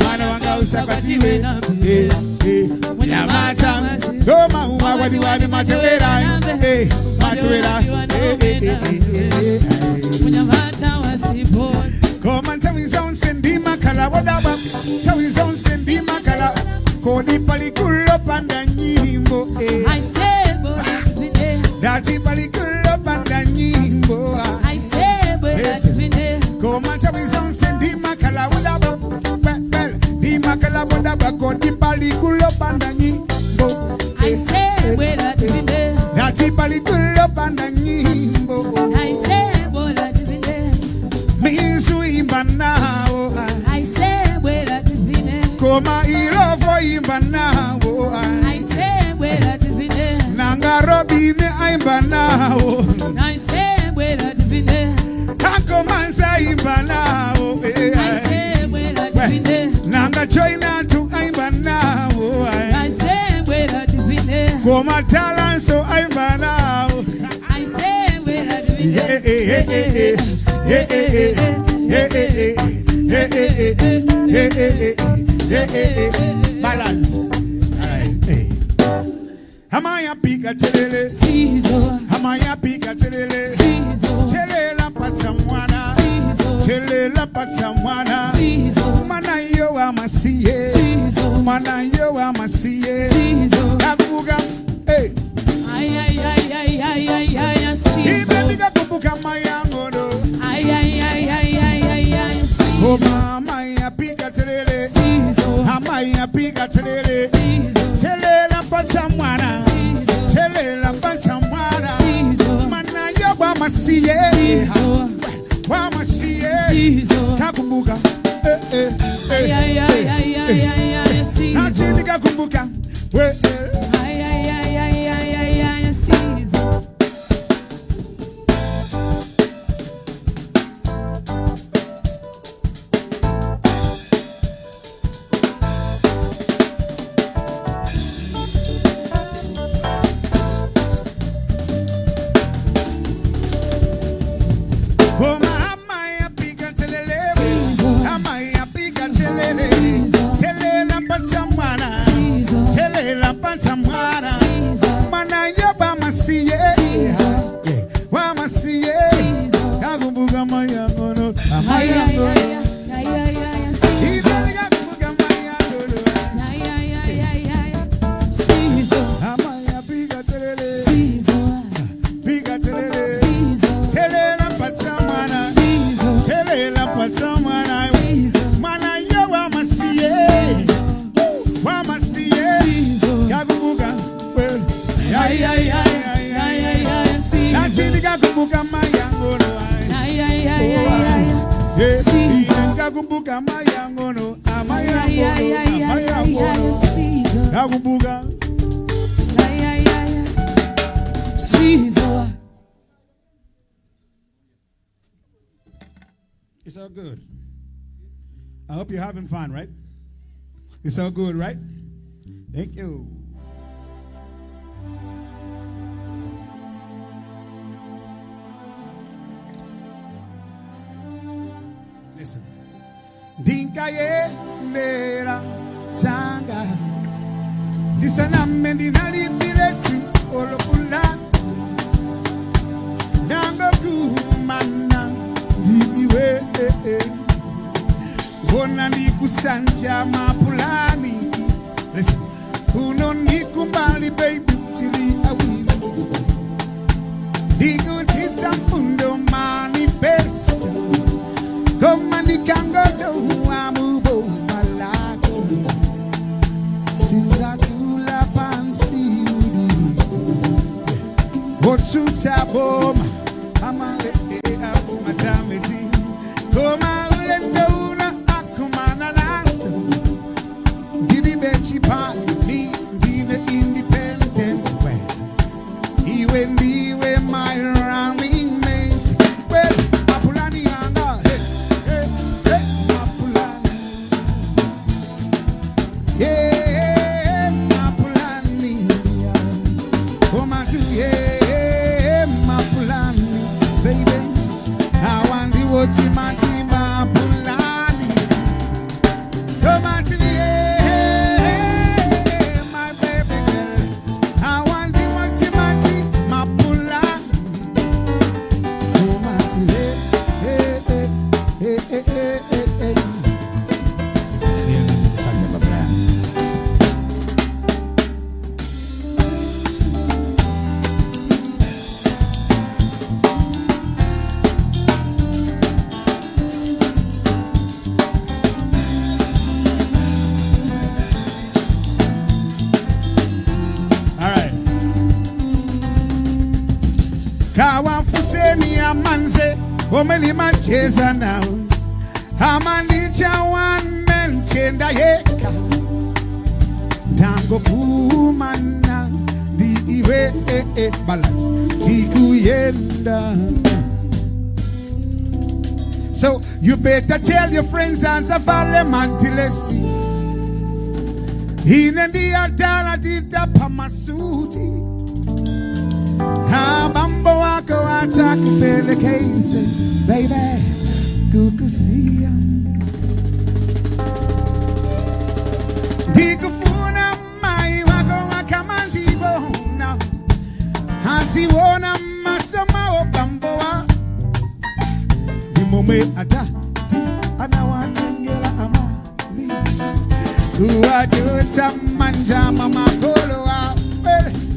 H: mwana wanga usabatiwe, mnyamata, koma uwawadi wadi matewera, matewera, mnyamata wasiposi. Koma ntawiza unsendi makala wadaba, ntawiza unsendi makala, kodi palikulo panda nyimbo, I say Dati palikulo panda nyimbo, I say Koma ntawiza unsendi makala wadaba, di makala wadaba, kodi palikulo panda nyimbo, I say Dati palikulo panda nyimbo, I say Misu imbanao, I say Koma Illovo imbanao, I say Nanga robine imbanao, I say Kakomansa imbanao, I say Nanga China to imbanao, I say Koma Talanso imbanao, I say balance. Amaya pika telele, Sizo. Amaya pika telele, Sizo. Telela patsamwana, Sizo. Telela patsamwana, Sizo. Mana yo wa masiye, Sizo. Mana yo wa masiye, Sizo. Kakuga, hey. Ay ay ay ay ay ay ay Sizo. Ibeniga kubuka mayangono. Ay ay ay ay ay ay ay Sizo. Oh mama ya pika telele, Sizo. Amaya pika telele, Sizo. Telela patsamwana, Telela patsamwana, mana yo wa masiye, wa masiye, kakumbuka, ay ay ay ay ay ay Sizo. Nasi kakumbuka, ay ay ay ay ay ay Sizo. Ngakumbuka amayangono, amayangono. Ngakumbuka. It's all good. I hope you're having fun, right? It's all good, right? Thank you. Listen. Dinka ye nera zanga. Disana mendinali biletu olopula. Nango kumana diwe. Wona ni kusanja mapulani. Listen. Uno ni kumbali baby tili awili. Digu tita fundo manifesto. Goma ni kangodo amubo malago. Sinza tula pansi udi. Otsuta boma. Amale abu matameti. Goma ulendo una akumana naso. Didi bechi pa ni dine independent way. Iwe ndiwe my running mate. Well, Apulani anga. Yeah, Mapulani, come on to yeah, Mapulani, baby. I want the Wotimati Mapulani. Come on to yeah, my baby girl. I want the Wotimati Mapulani. Come on to yeah. Kawa fuseni amanze omeli mancheza nao amanicha one man chenda yeka tango kumana di iwe balance tikuyenda. So you better tell your friends and zavale mantilesi inendi adala dita pamasuti. Bambo wako atakupelekeze baby kukusia. Dikufuna mai wako wakamanjibo na hati wona masoma o bambo wa nimome ata di anawatengela amani uwajuta manja mama kolo wa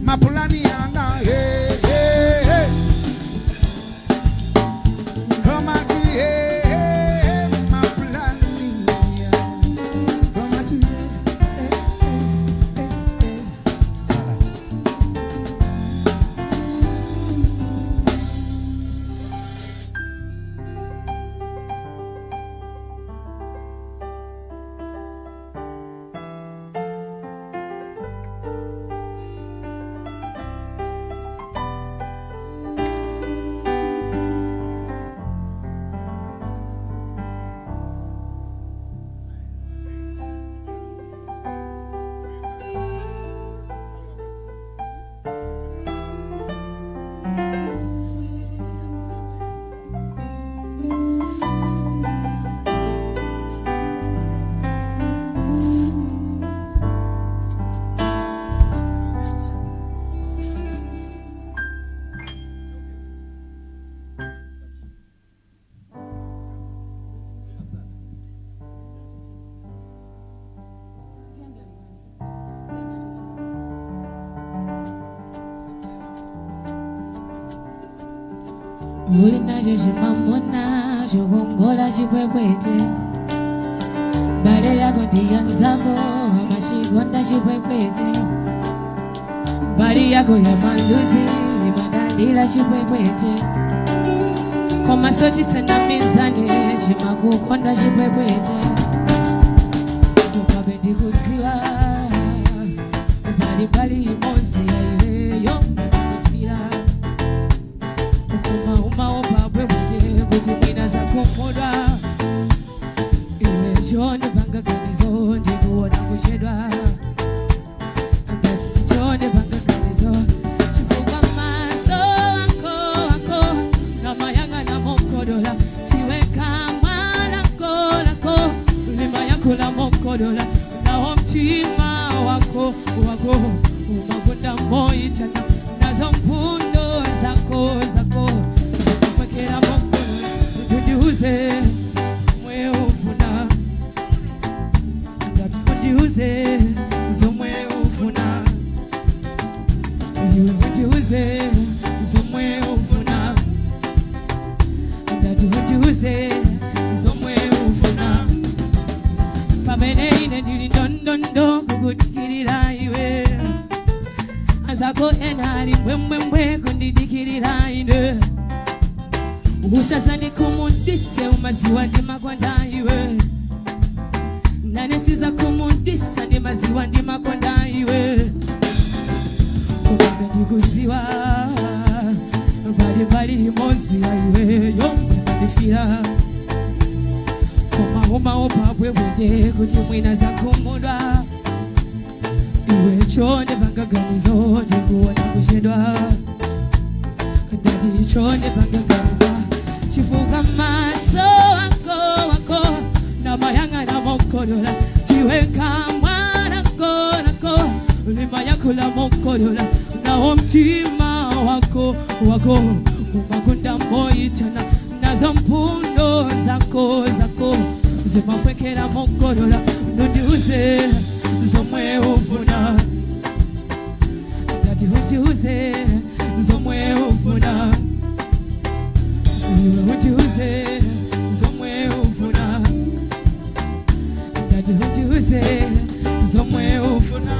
H: Mapulani anga hey. Come on to yeah, Mapulani. Come on to
I: Ulina jeshimamona jogongola chipwepwete bale yako ndiya nzambo amashigonda chipwepwete bali yako ya maluzi madandila chipwepwete komasochi senamizane chimakukonda chipwepwete ukabe ndikuziwa balibali imozi yaileyo ndikufira ukumauma opabwepwete kuti mwina zakumudwa iwe chonde pangaganizo ndikuona kuchedwa ndati chonde pangaganizo chifuka maso ako namayang'ana mokodola chiweka lako lima yakula mokodola nawo mtima wako umagunda moyitana nazo mpundo zako zikufekera mokodola ndudiuze mwe ufuna ndati undiuze zomwe ufuna iwe undiuze zomwe ufuna ndati undiuze zomwe ufuna pamene ine ndili ndondondo kukudikirira iwe azako ena ali mbwembwembwe kundidikirira ine usazandikumudise umaziwa ndimakonda iwe nanesiza kumudisa ndimaziwa ndimakonda iwe ukabe ndikuziwa balibali imozi yaiwe yombe ndifira komauma opabwepwete kuti mwina zakumudwa iwe chonde pangaganizo ndikuona kuchedwa ndati chonde pangaganizo chifuka maso wako namayang'ana mokodola chiweka mwanako lima yakula mokodola nawo mtima wako umagunda moyitana nazo mpundo zako zimafekera mokodola nundiuze zomwe ufuna ndati undiuze zomwe ufuna iwe undiuze zomwe ufuna ndati undiuze zomwe ufuna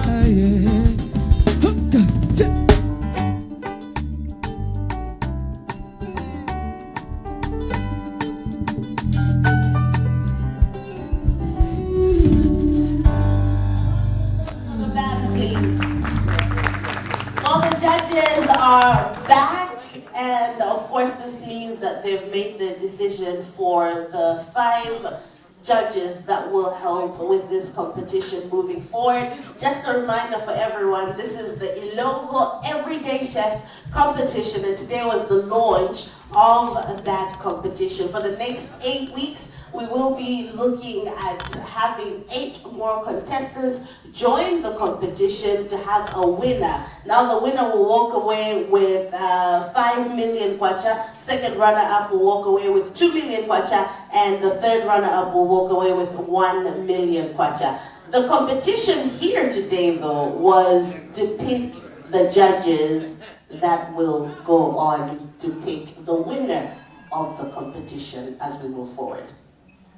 D: All the judges are back, and of course this means that they've made the decision for the 5 judges that will help with this competition moving forward. Just a reminder for everyone, this is the Illovo Everyday Chef competition, and today was the launch of that competition. For the next 8 weeks, we will be looking at having 8 more contestants join the competition to have a winner. Now the winner will walk away with 5 million kwacha, second runner-up will walk away with 2 million kwacha, and the third runner-up will walk away with 1 million kwacha. The competition here today, though, was to pick the judges that will go on to pick the winner of the competition as we move forward.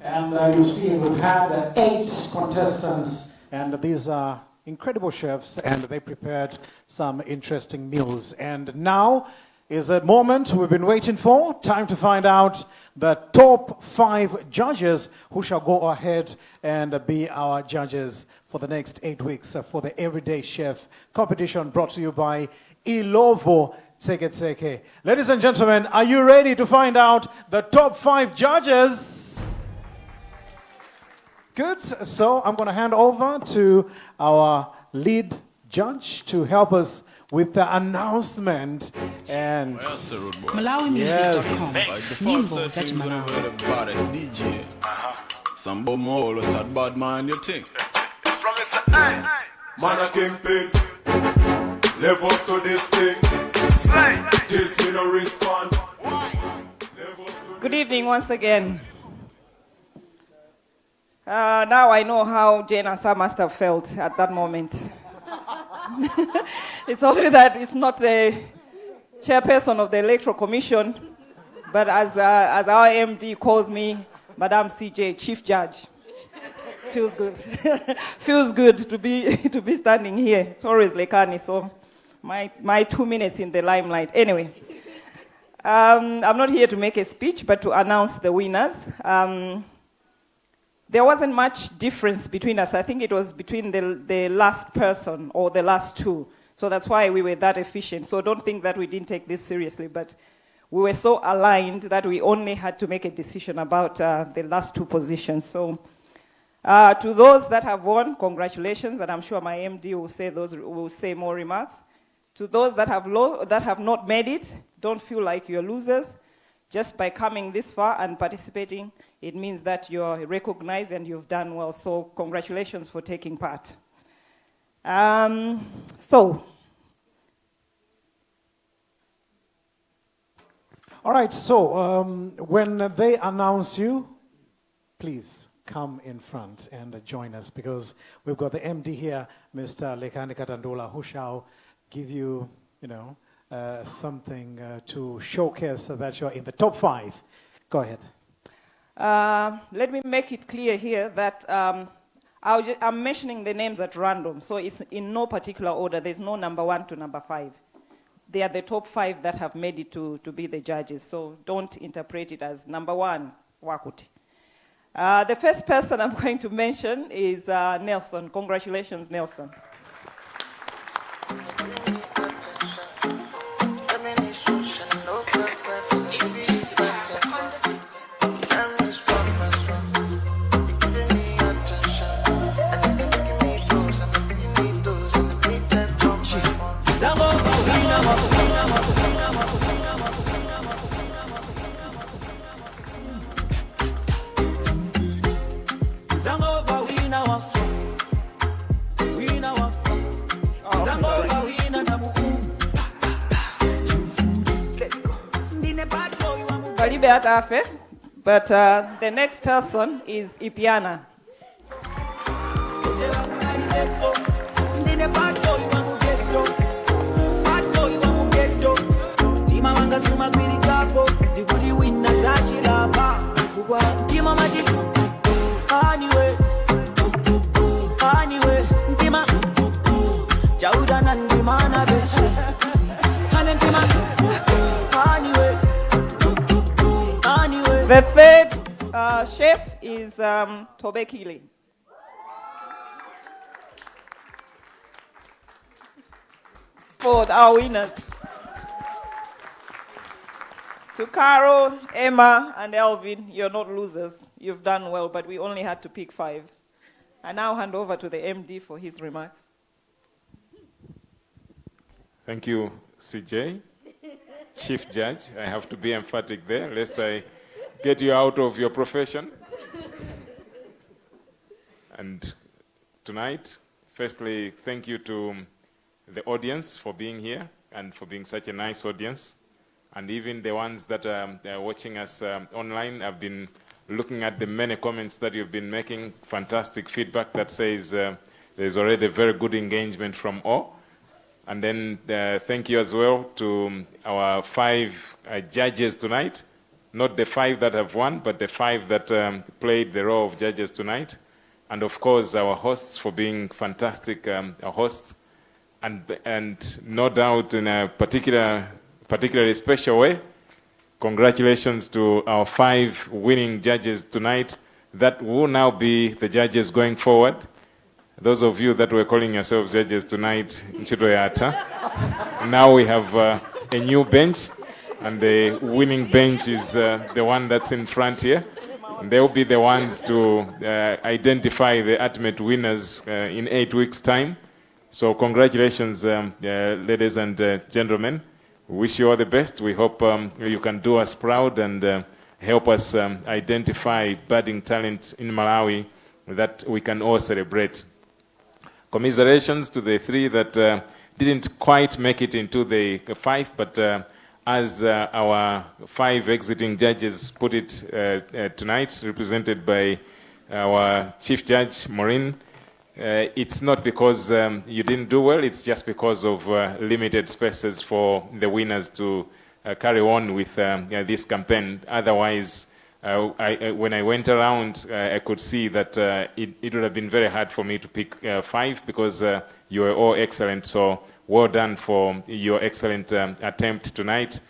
E: And you see, we've had 8 contestants, and these are incredible chefs, and they prepared some interesting meals. And now is a moment we've been waiting for, time to find out the top 5 judges who shall go ahead and be our judges for the next 8 weeks for the Everyday Chef competition brought to you by Illovo Tseketseke. Ladies and gentlemen, are you ready to find out the top 5 judges? Good, so I'm going to hand over to our lead judge to help us with the announcement. And
G: MalawiMusic.com. Nyimbo za Malawi.
K: DJ. Some bum all start bad man you think. From man a kingpin. Levels to this thing. Slay. This me no respond.
P: Good evening once again. Now I know how Jane and Sam must have felt at that moment. It's only that it's not the chairperson of the Electoral Commission, but as our MD calls me, Madam CJ, Chief Judge. Feels good. Feels good to be standing here. It's always Lekani, so my 2 minutes in the limelight. Anyway, I'm not here to make a speech, but to announce the winners. There wasn't much difference between us. I think it was between the last person or the last two. So that's why we were that efficient. So don't think that we didn't take this seriously, but we were so aligned that we only had to make a decision about the last two positions. So to those that have won, congratulations, and I'm sure my MD will say more remarks. To those that have not made it, don't feel like you're losers. Just by coming this far and participating, it means that you're recognized and you've done well. So congratulations for taking part. All
E: right, so when they announce you, please come in front and join us, because we've got the MD here, Mr. Lekani Katandola, who shall give you, something to showcase that you're in the top 5. Go ahead.
P: Let me make it clear here that I'm mentioning the names at random, so it's in no particular order. There's no number 1 to number 5. They are the top 5 that have made it to be the judges, so don't interpret it as number 1, Wakuti. The first person I'm going to mention is Nelson. Congratulations, Nelson. But the next person is Ipiana. The third chef is Tobekile. For our winners. To Carol, Emma, and Elvin, you're not losers. You've done well, but we only had to pick 5. I now hand over to the MD for his remarks.
V: Thank you, CJ. Chief Judge, I have to be emphatic there, lest I get you out of your profession. And tonight, firstly, thank you to the audience for being here and for being such a nice audience. And even the ones that are watching us online, I've been looking at the many comments that you've been making, fantastic feedback that says there's already a very good engagement from all. And then thank you as well to our 5 judges tonight. Not the 5 that have won, but the 5 that played the role of judges tonight. And of course, our hosts for being fantastic hosts. And no doubt in a particularly special way, congratulations to our 5 winning judges tonight that will now be the judges going forward. Those of you that were calling yourselves judges tonight, now we have a new bench. And the winning bench is the one that's in front here. And they will be the ones to identify the ultimate winners in 8 weeks' time. So congratulations, ladies and gentlemen. We wish you all the best. We hope you can do us proud and help us identify budding talent in Malawi that we can all celebrate. Commiserations to the 3 that didn't quite make it into the 5, but as our 5 exiting judges put it tonight, represented by our Chief Judge, Maureen, it's not because you didn't do well, it's just because of limited spaces for the winners to carry on with this campaign. Otherwise, when I went around, I could see that it would have been very hard for me to pick 5 because you were all excellent. So well done for your excellent attempt tonight.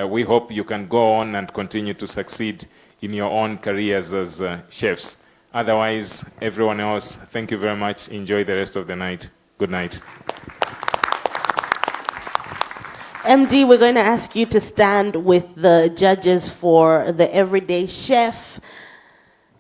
V: we hope you can go on and continue to succeed in your own careers as chefs. Otherwise, everyone else, thank you very much. Enjoy the rest of the night. Good night.
D: MD, we're going to ask you to stand with the judges for the Everyday Chef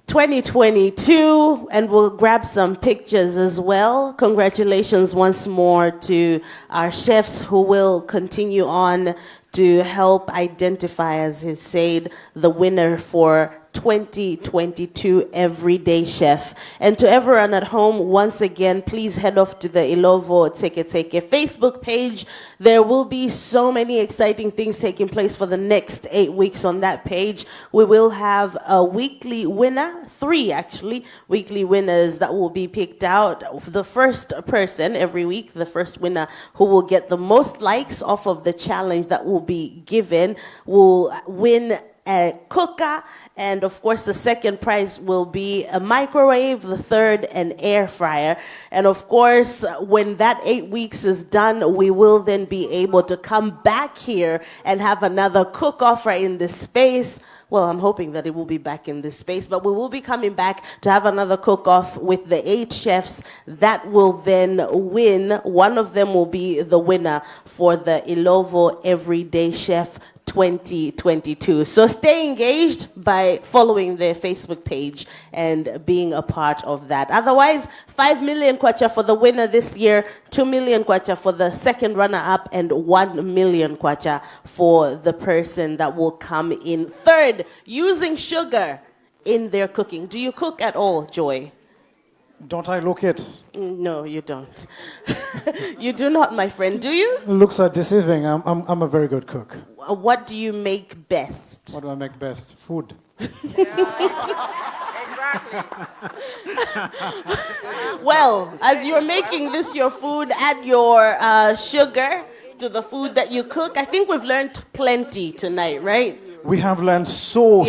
D: 2022, and we'll grab some pictures as well. Congratulations once more to our chefs who will continue on to help identify, as he said, the winner for 2022 Everyday Chef. And to everyone at home, once again, please head off to the Illovo Tseketseke Facebook page. There will be so many exciting things taking place for the next 8 weeks on that page. We will have a weekly winner, 3 actually, weekly winners that will be picked out. The first person every week, the first winner who will get the most likes off of the challenge that will be given will win a cooker, and of course the second prize will be a microwave, the third an air fryer. And of course, when that 8 weeks is done, we will then be able to come back here and have another cook-off right in this space. Well, I'm hoping that it will be back in this space, but we will be coming back to have another cook-off with the 8 chefs that will then win. One of them will be the winner for the Illovo Everyday Chef 2022. So stay engaged by following their Facebook page and being a part of that. Otherwise, 5 million kwacha for the winner this year, 2 million kwacha for the second runner-up, and 1 million kwacha for the person that will come in third using sugar in their cooking. Do you cook at all, Joy?
E: Don't I look it?
D: No, you don't. You do not, my friend, do you?
E: Looks are deceiving. I'm a very good cook.
D: What do you make best?
E: What do I make best? Food.
D: Well, as you're making this your food, add your sugar to the food that you cook. I think we've learned plenty tonight, right?
E: We have learned so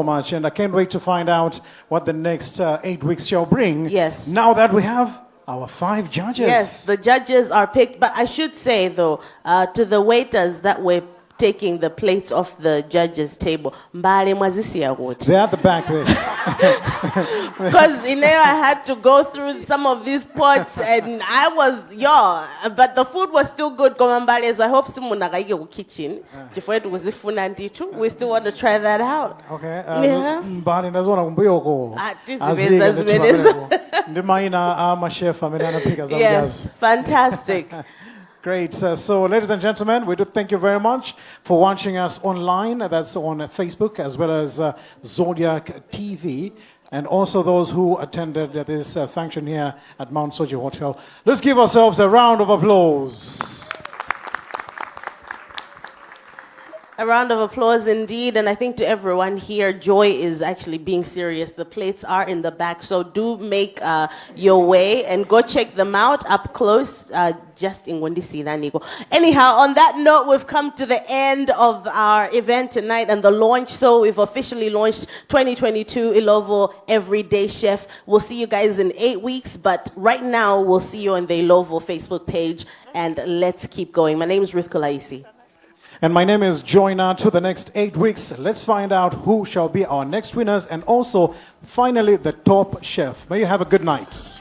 E: much, and I can't wait to find out what the next 8 weeks shall bring.
D: Yes.
E: Now that we have our 5 judges.
D: Yes, the judges are picked. But I should say, though, to the waiters that were taking the plates off the judges' table, they're
E: at the back there.
D: Because I had to go through some of these pots, and I was but the food was still good. So I hope someone in kitchen. We still want to try that out.
E: Okay.
D: Yes, fantastic.
E: Great. So, ladies and gentlemen, we do thank you very much for watching us online. That's on Facebook as well as Zodiac TV. And also those who attended this function here at Mount Soji Hotel. Let's give ourselves a round of applause.
D: A round of applause indeed, and I think to everyone here, Joy is actually being serious. The plates are in the back, so do make your way and go check them out up close, just in Wondisi Nigo. Anyhow, on that note, we've come to the end of our event tonight and the launch, so we've officially launched 2022 Illovo Everyday Chef. We'll see you guys in 8 weeks, but right now, we'll see you on the Illovo Facebook page, and let's keep going. My name is Ruth Kolaisi.
E: And my name is Joyner. To the next 8 weeks, let's find out who shall be our next winners and also, finally, the top chef. May you have a good night.